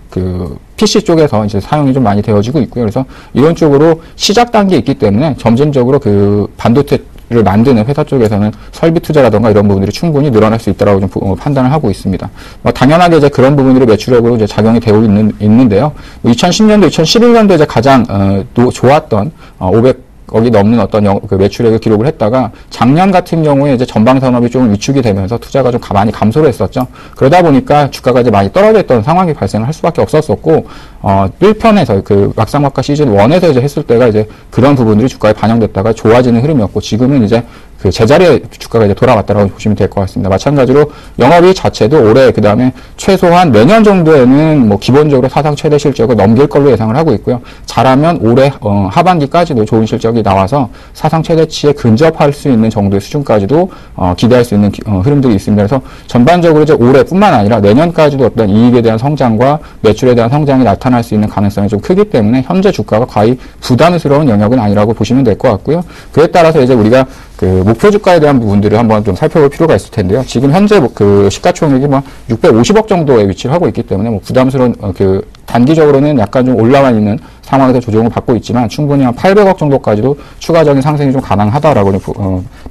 그 PC 쪽에서 이제 사용이 좀 많이 되어지고 있고요. 그래서 이런 쪽으로 시작 단계에 있기 때문에 점진적으로 그 반도체를 만드는 회사 쪽에서는 설비 투자라던가 이런 부분들이 충분히 늘어날 수 있다라고 좀 판단을 하고 있습니다. 당연하게 이제 그런 부분들이 매출액으로 이제 작용이 되고 있는데요. 2010년도, 2011년도 이제 가장 좋았던 500억이 넘는 어떤 그 매출액을 기록을 했다가 작년 같은 경우에 이제 전방 산업이 좀 위축이 되면서 투자가 좀 많이 감소를 했었죠. 그러다 보니까 주가가 이제 많이 떨어져 있던 상황이 발생을 할 수밖에 없었었고, 1편에서 그 막상막하 시즌 1에서 이제 했을 때가 이제 그런 부분들이 주가에 반영됐다가 좋아지는 흐름이었고, 지금은 이제 그 제자리에 주가가 이제 돌아왔다라고 보시면 될 것 같습니다. 마찬가지로 영업이익 자체도 올해 그다음에 최소한 내년 정도에는 뭐 기본적으로 사상 최대 실적을 넘길 걸로 예상을 하고 있고요. 잘하면 올해 하반기까지도 좋은 실적이 나와서 사상 최대치에 근접할 수 있는 정도의 수준까지도 기대할 수 있는 흐름들이 있습니다. 그래서 전반적으로 이제 올해뿐만 아니라 내년까지도 어떤 이익에 대한 성장과 매출에 대한 성장이 나타날 수 있는 가능성이 좀 크기 때문에 현재 주가가 거의 부담스러운 영역은 아니라고 보시면 될 것 같고요. 그에 따라서 이제 우리가 그 목표 주가에 대한 부분들을 한번 좀 살펴볼 필요가 있을 텐데요. 지금 현재 그 시가총액이 뭐 650억 정도에 위치를 하고 있기 때문에 뭐 부담스러운 그 단기적으로는 약간 좀 올라와 있는 상황에서 조정을 받고 있지만 충분히 한 800억 정도까지도 추가적인 상승이 좀 가능하다라고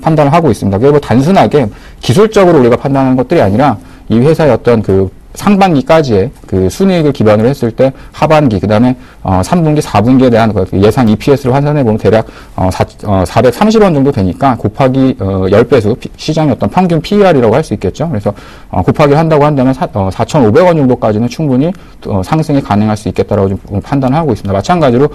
판단을 하고 있습니다. 그게 뭐 단순하게 기술적으로 우리가 판단하는 것들이 아니라 이 회사의 어떤 그 상반기까지의 그 순이익을 기반으로 했을 때 하반기, 그 다음에 3분기, 4분기에 대한 그 예상 EPS를 환산해 보면 대략 430원 정도 되니까 곱하기 10배수 시장의 어떤 평균 PER이라고 할 수 있겠죠. 그래서 곱하기를 한다고 한다면 4,500원 정도까지는 충분히 상승이 가능할 수 있겠다라고 좀 판단을 하고 있습니다. 마찬가지로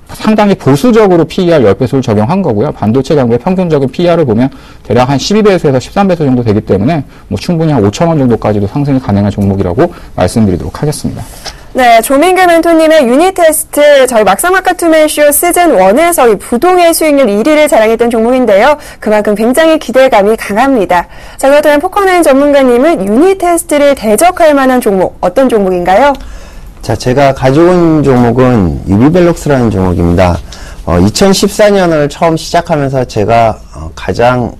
상당히 보수적으로 PER 10배수를 적용한 거고요. 반도체 장비의 평균적인 PER을 보면 대략 한 12배수에서 13배수 정도 되기 때문에 뭐 충분히 한 5,000원 정도까지도 상승이 가능한 종목이라고 말씀드리도록 하겠습니다. 네, 조민규 멘토님의 유닛 테스트, 저희 막상막하 투맨쇼 시즌 1에서 이 부동의 수익률 1위를 자랑했던 종목인데요. 그만큼 굉장히 기대감이 강합니다. 자, 그렇다면 포커나인 전문가님은 유닛 테스트를 대적할 만한 종목, 어떤 종목인가요? 자, 제가 가지고 있는 종목은 유비벨록스라는 종목입니다. 2014년을 처음 시작하면서 제가 가장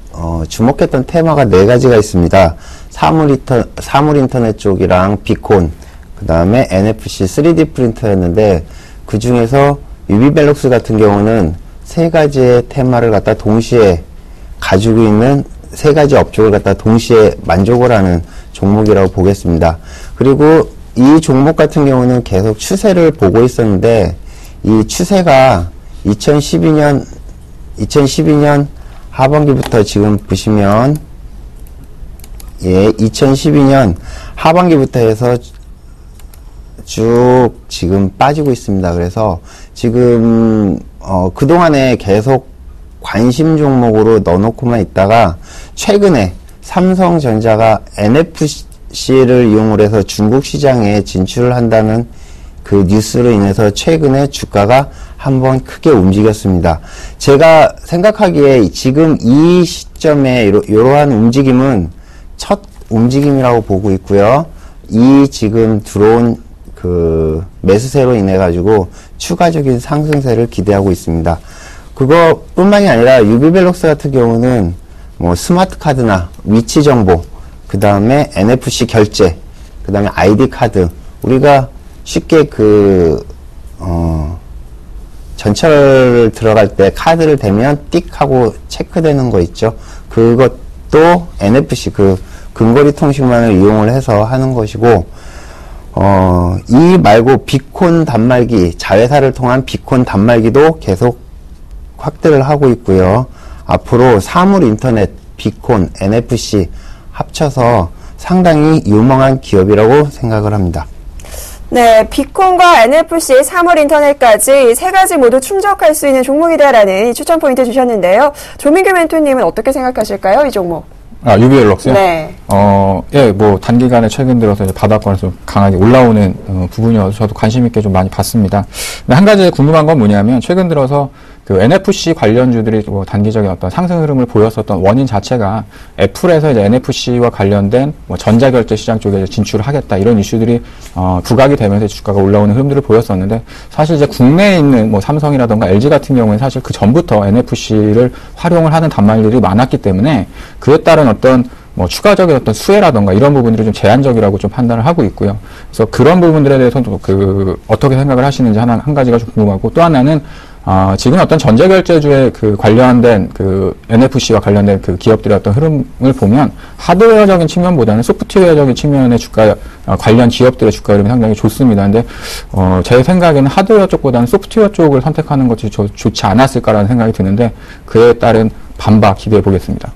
주목했던 테마가 4가지가 있습니다. 사물 인터넷 쪽이랑 비콘, 그 다음에 NFC 3D 프린터였는데, 그 중에서 유비벨록스 같은 경우는 세 가지의 테마를 갖다 동시에 가지고 있는 세 가지 업종을 갖다 동시에 만족을 하는 종목이라고 보겠습니다. 그리고 이 종목 같은 경우는 계속 추세를 보고 있었는데 이 추세가 2012년 하반기부터 지금 보시면 2012년 하반기부터 해서 쭉 지금 빠지고 있습니다. 그래서 지금 그동안에 계속 관심 종목으로 넣어놓고만 있다가 최근에 삼성전자가 NFC를 이용을 해서 중국 시장에 진출을 한다는 그 뉴스로 인해서 최근에 주가가 한번 크게 움직였습니다. 제가 생각하기에 지금 이 시점에 이러한 움직임은 첫 움직임이라고 보고 있고요. 이 지금 들어온 그 매수세로 인해 가지고 추가적인 상승세를 기대하고 있습니다. 그것뿐만이 아니라 유비벨록스 같은 경우는 뭐 스마트 카드나 위치 정보, 그 다음에 NFC 결제, 그 다음에 ID 카드, 우리가 쉽게 전철 들어갈 때 카드를 대면 띡 하고 체크되는 거 있죠. 그것도 NFC, 근거리 통신망을 이용을 해서 하는 것이고, 이 말고 비콘 단말기, 자회사를 통한 비콘 단말기도 계속 확대를 하고 있고요. 앞으로 사물 인터넷, 비콘, NFC 합쳐서 상당히 유망한 기업이라고 생각을 합니다. 네, 비콘과 NFC, 사물 인터넷까지 세 가지 모두 충족할 수 있는 종목이다라는 추천 포인트 주셨는데요. 조민규 멘토님은 어떻게 생각하실까요, 이 종목? 유비벨록스요? 네. 뭐 단기간에 최근 들어서 이제 바닥권에서 강하게 올라오는 부분이어서 저도 관심 있게 좀 많이 봤습니다. 근데 한 가지 궁금한 건 뭐냐면 최근 들어서 그 NFC 관련주들이 뭐 단기적인 어떤 상승 흐름을 보였었던 원인 자체가 애플에서 이제 NFC와 관련된 뭐 전자결제 시장 쪽에 진출을 하겠다 이런 이슈들이 부각이 되면서 주가가 올라오는 흐름들을 보였었는데 사실 이제 국내에 있는 뭐 삼성이라던가 LG 같은 경우는 사실 그 전부터 NFC를 활용을 하는 단말들이 많았기 때문에 그에 따른 어떤 뭐 추가적인 어떤 수혜라던가 이런 부분들이 좀 제한적이라고 좀 판단을 하고 있고요. 그래서 그런 부분들에 대해서는 어떻게 생각을 하시는지 한 가지가 좀 궁금하고 또 하나는 지금 어떤 전자결제주에 관련된 NFC와 관련된 기업들의 어떤 흐름을 보면 하드웨어적인 측면보다는 소프트웨어적인 측면의 주가, 관련 기업들의 주가 흐름이 상당히 좋습니다. 근데, 제 생각에는 하드웨어 쪽보다는 소프트웨어 쪽을 선택하는 것이 좋지 않았을까라는 생각이 드는데, 그에 따른 반박 기대해 보겠습니다.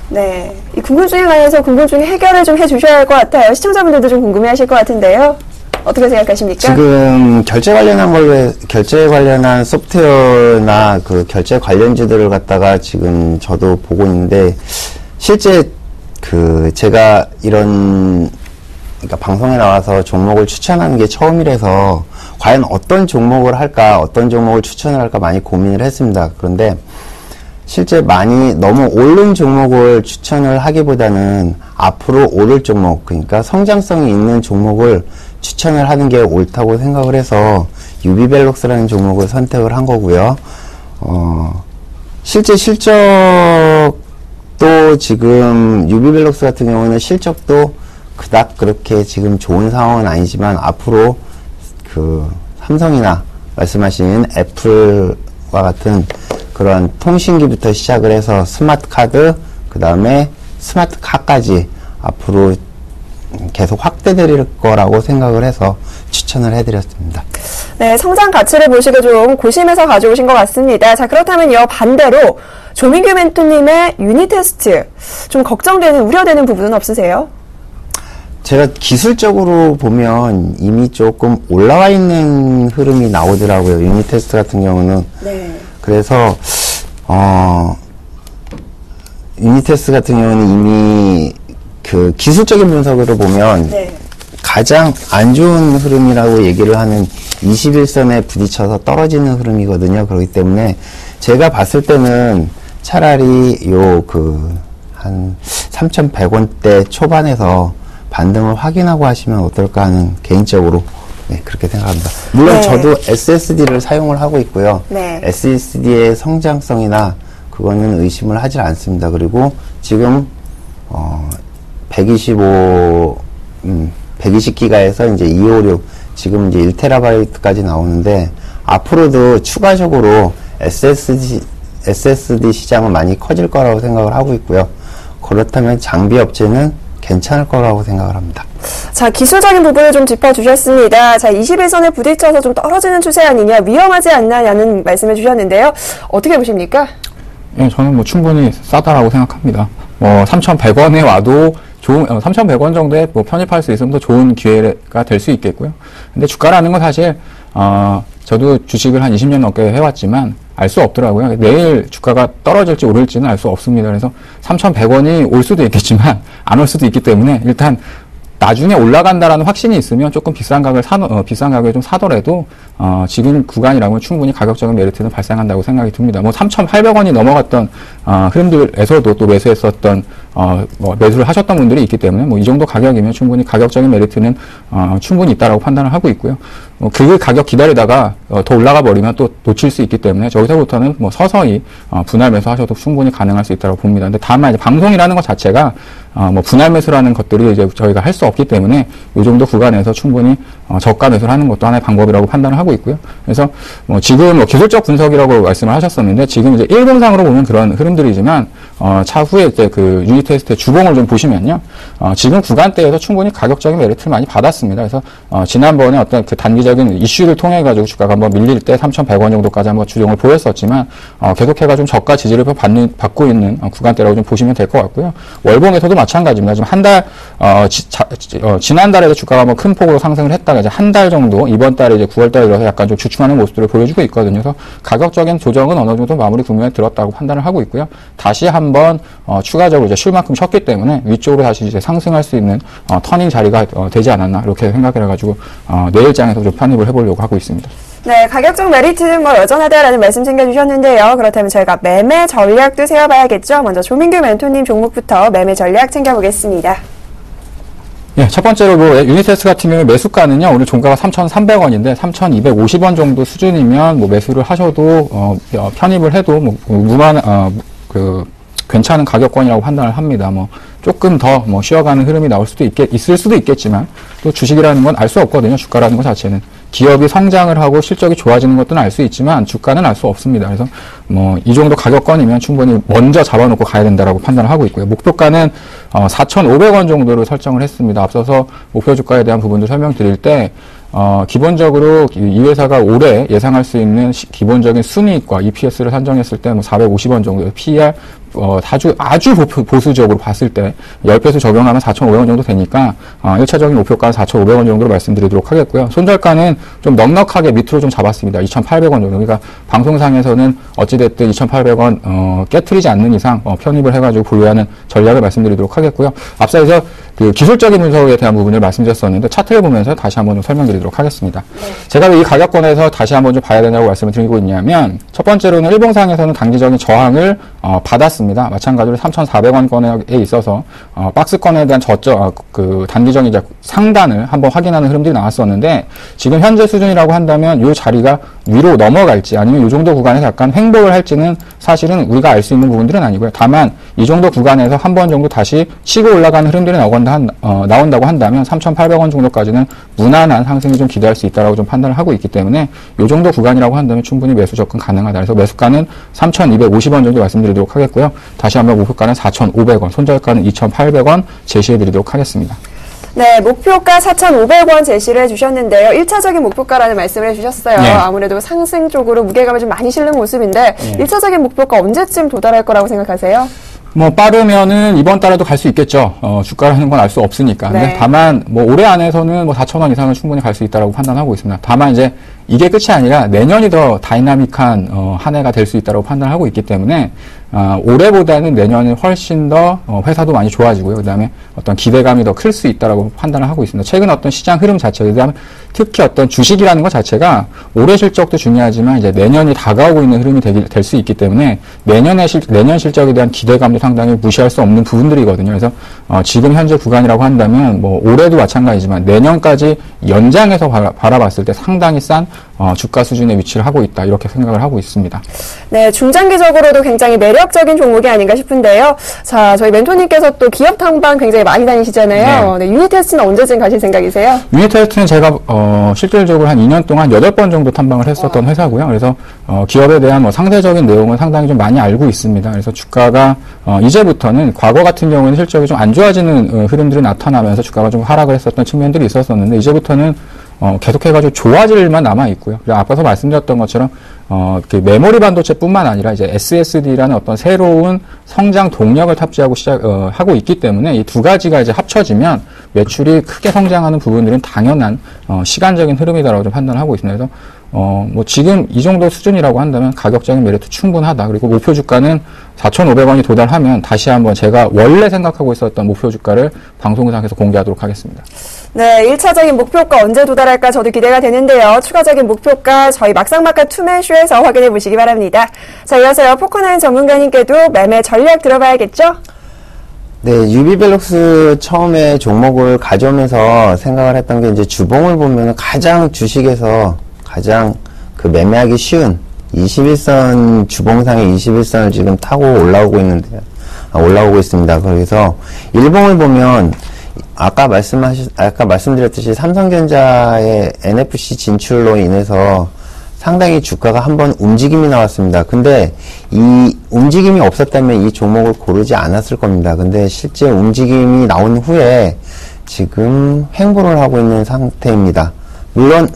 네. 이 궁금증에 관해서 궁금증 해결을 좀 해주셔야 할 것 같아요. 시청자분들도 좀 궁금해 하실 것 같은데요. 어떻게 생각하십니까? 지금 결제 관련한 소프트웨어나 결제 관련주들을 갖다가 지금 저도 보고 있는데, 실제 제가 그러니까 방송에 나와서 종목을 추천하는 게 처음이라서, 과연 어떤 종목을 할까, 어떤 종목을 추천을 할까 많이 고민을 했습니다. 그런데, 실제 너무 오른 종목을 추천을 하기보다는 앞으로 오를 종목, 그러니까 성장성이 있는 종목을 추천을 하는 게 옳다고 생각을 해서 유비벨록스라는 종목을 선택을 한 거고요. 실제 실적도 지금 유비벨록스 같은 경우는 실적도 그닥 그렇게 지금 좋은 상황은 아니지만 앞으로 삼성이나 말씀하신 애플과 같은 그런 통신기부터 시작을 해서 스마트 카드, 그 다음에 스마트 카까지 앞으로 계속 확대될 거라고 생각을 해서 추천을 해드렸습니다. 네, 성장 가치를 보시고 좀 고심해서 가져오신 것 같습니다. 자, 그렇다면요, 반대로 조민규 멘토님의 유니테스트, 좀 걱정되는, 우려되는 부분은 없으세요? 제가 기술적으로 보면 이미 조금 올라와 있는 흐름이 나오더라고요. 유니테스트 같은 경우는. 네. 그래서 유니테스트 같은 경우는 이미 기술적인 분석으로 보면 네. 가장 안 좋은 흐름이라고 얘기를 하는 21선에 부딪혀서 떨어지는 흐름이거든요. 그렇기 때문에 제가 봤을 때는 차라리 한 3,100원대 초반에서 반등을 확인하고 하시면 어떨까 하는 개인적으로 그렇게 생각합니다. 물론 네. 저도 SSD를 사용을 하고 있고요. 네. SSD의 성장성이나 그거는 의심을 하질 않습니다. 그리고 지금 120기가에서 이제 256 지금 이제 1TB까지 나오는데 앞으로도 추가적으로 SSD 시장은 많이 커질 거라고 생각을 하고 있고요. 그렇다면 장비 업체는 괜찮을 거라고 생각을 합니다. 자, 기술적인 부분을 좀 짚어주셨습니다. 자, 21선에 부딪혀서 좀 떨어지는 추세 아니냐, 위험하지 않나냐는 말씀해 주셨는데요. 어떻게 보십니까? 예, 저는 뭐 충분히 싸다라고 생각합니다. 3,100원에 와도 좋은, 3,100원 정도에 뭐 편입할 수 있으면 더 좋은 기회가 될 수 있겠고요. 근데 주가라는 건 사실, 저도 주식을 한 20년 넘게 해왔지만, 알 수 없더라고요. 내일 주가가 떨어질지 오를지는 알 수 없습니다. 그래서 3,100원이 올 수도 있겠지만, 안 올 수도 있기 때문에, 일단, 나중에 올라간다라는 확신이 있으면 조금 비싼 가격에 좀 사더라도, 지금 구간이라면 충분히 가격적인 메리트는 발생한다고 생각이 듭니다. 3,800원이 넘어갔던, 흐름들에서도 또 매수했었던, 매수를 하셨던 분들이 있기 때문에, 이 정도 가격이면 충분히 가격적인 메리트는, 충분히 있다라고 판단을 하고 있고요. 그 가격 기다리다가, 더 올라가 버리면 또 놓칠 수 있기 때문에, 저기서부터는 서서히, 분할 매수하셔도 충분히 가능할 수 있다고 봅니다. 근데 다만 이제 방송이라는 것 자체가, 분할 매수라는 것들이 이제 저희가 할 수 없기 때문에, 이 정도 구간에서 충분히, 저가 매수를 하는 것도 하나의 방법이라고 판단을 하고 있고요. 그래서, 지금 기술적 분석이라고 말씀을 하셨었는데, 지금 이제 일봉상으로 보면 그런 흐름들이지만, 차후에 이제 그 유닛 테스트의 주봉을 좀 보시면요. 지금 구간대에서 충분히 가격적인 메리트를 많이 받았습니다. 그래서, 지난번에 어떤 그 단기적인 이슈를 통해가지고 주가가 한번 밀릴 때 3,100원 정도까지 한번 주종을 보였었지만, 계속해가 좀 저가 지지를 받고 있는 구간대라고 좀 보시면 될 것 같고요. 월봉에서도 마찬가지입니다. 지금 지난달에도 주가가 한번 큰 폭으로 상승을 했다가 이제 한 달 정도, 이번 달에 이제 9월달에 들어서 약간 좀 주춤하는 모습들을 보여주고 있거든요. 그래서 가격적인 조정은 어느 정도 마무리 국면에 들었다고 판단을 하고 있고요. 다시 한번, 추가적으로 이제 쉴 만큼 쉬었기 때문에 위쪽으로 다시 이제 상승할 수 있는, 터닝 자리가 되지 않았나, 이렇게 생각을 해가지고, 내일장에서 좀 편입을 해보려고 하고 있습니다. 네, 가격적 메리트는 여전하다라는 말씀 챙겨주셨는데요. 그렇다면 저희가 매매 전략도 세워봐야겠죠. 먼저 조민규 멘토님 종목부터 매매 전략 챙겨보겠습니다. 예, 첫 번째로 유니테스 같은 경우에 매수가는요, 오늘 종가가 3,300원인데 3,250원 정도 수준이면 매수를 하셔도 편입을 해도 괜찮은 가격권이라고 판단을 합니다. 조금 더 쉬어가는 흐름이 나올 수도 있을 수도 있겠지만, 또 주식이라는 건 알 수 없거든요. 주가라는 것 자체는. 기업이 성장을 하고 실적이 좋아지는 것들은 알 수 있지만, 주가는 알 수 없습니다. 그래서, 이 정도 가격권이면 충분히 먼저 잡아놓고 가야 된다라고 판단을 하고 있고요. 목표가는, 4,500원 정도로 설정을 했습니다. 앞서서 목표 주가에 대한 부분도 설명드릴 때, 기본적으로 이 회사가 올해 예상할 수 있는 기본적인 순이익과 EPS를 산정했을 때 450원 정도, PER 아주 보수적으로 봤을 때 10배수 적용하면 4,500원 정도 되니까 1차적인 목표가는 4,500원 정도로 말씀드리도록 하겠고요. 손절가는 좀 넉넉하게 밑으로 좀 잡았습니다. 2,800원 정도. 그러니까 방송상에서는 어찌됐든 2,800원 깨트리지 않는 이상 편입을 해가지고 보유하는 전략을 말씀드리도록 하겠고요. 앞서서 그 기술적인 분석에 대한 부분을 말씀드렸었는데 차트를 보면서 다시 한번 좀 설명드리도록 하겠습니다. 네. 제가 왜 이 가격권에서 다시 한번 좀 봐야 되냐고 말씀을 드리고 있냐면 첫 번째로는 일봉상에서는 단기적인 저항을 받았습니다. 마찬가지로 3,400원권에 있어서 박스권에 대한 단기적인 이제 상단을 한번 확인하는 흐름들이 나왔었는데 지금 현재 수준이라고 한다면 이 자리가 위로 넘어갈지 아니면 이 정도 구간에서 약간 횡보를 할지는 사실은 우리가 알 수 있는 부분들은 아니고요. 다만 이 정도 구간에서 한 번 정도 다시 치고 올라가는 흐름들이 나온다고 한다면 3,800원 정도까지는 무난한 상승이 좀 기대할 수 있다라고 좀 판단을 하고 있기 때문에 이 정도 구간이라고 한다면 충분히 매수 접근 가능하다. 그래서 매수가는 3,250원 정도 말씀드리도록 하겠고요. 다시 한번 목표가는 4,500원, 손절가는 2,800원 제시해드리도록 하겠습니다. 네, 목표가 4,500원 제시를 해주셨는데요. 1차적인 목표가라는 말씀을 해주셨어요. 네. 아무래도 상승 쪽으로 무게감을 좀 많이 실는 모습인데 1차적인 목표가 언제쯤 도달할 거라고 생각하세요? 빠르면은 이번 달에도 갈 수 있겠죠. 주가라는 건 알 수 없으니까. 네. 근데 다만 올해 안에서는 4,000원 이상은 충분히 갈 수 있다라고 판단하고 있습니다. 다만 이제 이게 끝이 아니라 내년이 더 다이나믹한 한 해가 될 수 있다고 판단하고 있기 때문에 올해보다는 내년이 훨씬 더 회사도 많이 좋아지고요. 그다음에 어떤 기대감이 더 클 수 있다라고 판단을 하고 있습니다. 최근 어떤 시장 흐름 자체, 그다음에 특히 어떤 주식이라는 것 자체가 올해 실적도 중요하지만 이제 내년이 다가오고 있는 흐름이 될 수 있기 때문에 내년 실적에 대한 기대감도 상당히 무시할 수 없는 부분들이거든요. 그래서 지금 현재 구간이라고 한다면 올해도 마찬가지지만 내년까지 연장해서 바라봤을 때 상당히 싼 주가 수준의 위치를 하고 있다 이렇게 생각을 하고 있습니다. 네, 중장기적으로도 굉장히 매력적인 종목이 아닌가 싶은데요. 자, 저희 멘토님께서 또 기업 탐방 굉장히 많이 다니시잖아요. 네, 유닛 테스트는 언제쯤 가실 생각이세요? 유닛 테스트는 제가 실질적으로 한 2년 동안 8번 정도 탐방을 했었던 회사고요. 그래서 기업에 대한 상대적인 내용은 상당히 좀 많이 알고 있습니다. 그래서 주가가 이제부터는 과거 같은 경우에는 실적이 좀 안 좋아지는 흐름들이 나타나면서 주가가 좀 하락을 했었던 측면들이 있었었는데 이제부터는 계속해가지고 좋아질 일만 남아있고요. 그리고 앞서서 말씀드렸던 것처럼, 그 메모리 반도체뿐만 아니라 이제 SSD라는 어떤 새로운 성장 동력을 탑재하고 하고 있기 때문에 이 두 가지가 이제 합쳐지면 매출이 크게 성장하는 부분들은 당연한, 시간적인 흐름이다라고 좀 판단하고 있습니다. 그래서, 지금 이 정도 수준이라고 한다면 가격적인 메리트 충분하다. 그리고 목표 주가는 4,500원이 도달하면 다시 한번 제가 원래 생각하고 있었던 목표 주가를 방송상에서 공개하도록 하겠습니다. 네, 1차적인 목표가 언제 도달할까 저도 기대가 되는데요. 추가적인 목표가 저희 막상막하 투맨쇼에서 확인해 보시기 바랍니다. 자, 이어서 포커나인 전문가님께도 매매 전략 들어봐야겠죠? 네, 유비벨록스 처음에 종목을 가져오면서 생각을 했던 게 이제 주봉을 보면 가장 주식에서 가장 그 매매하기 쉬운 21선 주봉상의 21선을 지금 타고 올라오고 있습니다. 그래서 일봉을 보면 아까 말씀드렸듯이 삼성전자의 NFC 진출로 인해서 상당히 주가가 한번 움직임이 나왔습니다. 근데 이 움직임이 없었다면 이 종목을 고르지 않았을 겁니다. 근데 실제 움직임이 나온 후에 지금 횡보를 하고 있는 상태입니다. 물론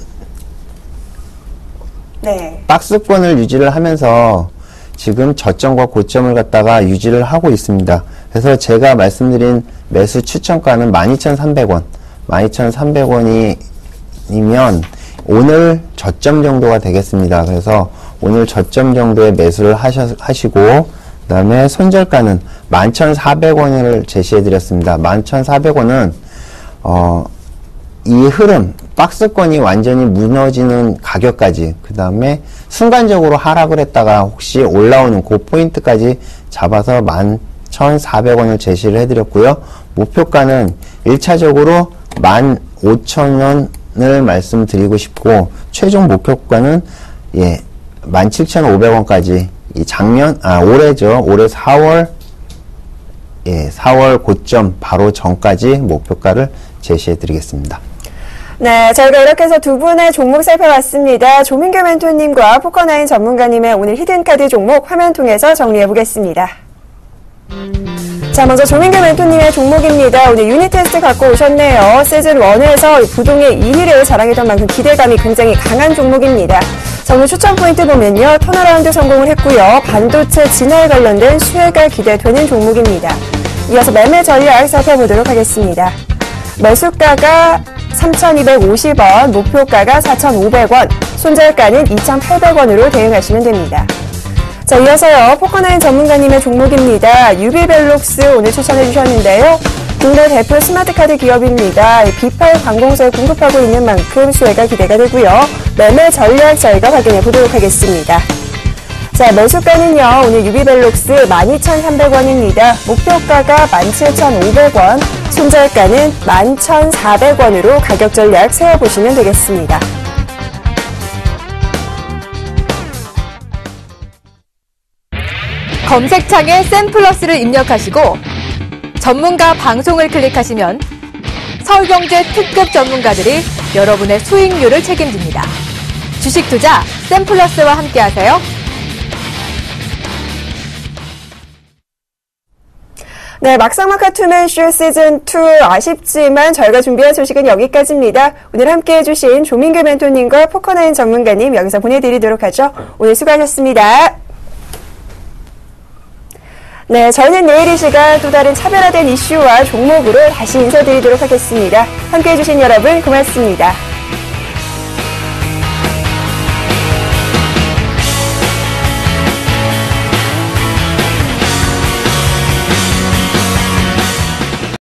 네. 박스권을 유지를 하면서 지금 저점과 고점을 갖다가 유지를 하고 있습니다. 그래서 제가 말씀드린 매수 추천가는 12,300원, 12,300원이면 오늘 저점 정도가 되겠습니다. 그래서 오늘 저점 정도의 매수를 하시고 그 다음에 손절가는 11,400원을 제시해 드렸습니다. 11,400원은 이 흐름, 박스권이 완전히 무너지는 가격까지, 그 다음에 순간적으로 하락을 했다가 혹시 올라오는 그 포인트까지 잡아서 11,400원을 제시를 해드렸고요. 목표가는 1차적으로 15,000원을 말씀드리고 싶고, 최종 목표가는 17,500원까지, 올해죠. 올해 4월 고점 바로 전까지 목표가를 제시해 드리겠습니다. 네, 저희가 이렇게 해서 두 분의 종목 살펴봤습니다. 조민규 멘토님과 포커나인 전문가님의 오늘 히든카드 종목 화면 통해서 정리해 보겠습니다. 자, 먼저 조민규 멘토님의 종목입니다. 오늘 유닛 테스트 갖고 오셨네요. 시즌1에서 부동의 1위를 자랑했던 만큼 기대감이 굉장히 강한 종목입니다. 자, 오늘 추천 포인트 보면요. 턴어라운드 성공을 했고요. 반도체 진화에 관련된 수혜가 기대되는 종목입니다. 이어서 매매 전략 살펴보도록 하겠습니다. 매수가가 3,250원, 목표가가 4,500원, 손절가는 2,800원으로 대응하시면 됩니다. 자, 이어서요. 포커나인 전문가님의 종목입니다. 유비벨록스 오늘 추천해 주셨는데요. 국내 대표 스마트카드 기업입니다. B8 관공서에 공급하고 있는 만큼 수혜가 기대가 되고요. 매매 전략 저희가 확인해 보도록 하겠습니다. 자, 매수가는요. 오늘 유비벨록스 12,300원입니다. 목표가가 17,500원, 손절가는 11,400원으로 가격 전략 세워보시면 되겠습니다. 검색창에 샘플러스를 입력하시고 전문가 방송을 클릭하시면 서울경제 특급 전문가들이 여러분의 수익률을 책임집니다. 주식 투자 샘플러스와 함께하세요. 네, 막상막하 투맨쇼 시즌2 아쉽지만 저희가 준비한 소식은 여기까지입니다. 오늘 함께해 주신 조민규 멘토님과 포커나인 전문가님 여기서 보내드리도록 하죠. 오늘 수고하셨습니다. 네, 저희는 내일 이 시간 또 다른 차별화된 이슈와 종목으로 다시 인사드리도록 하겠습니다. 함께해 주신 여러분 고맙습니다.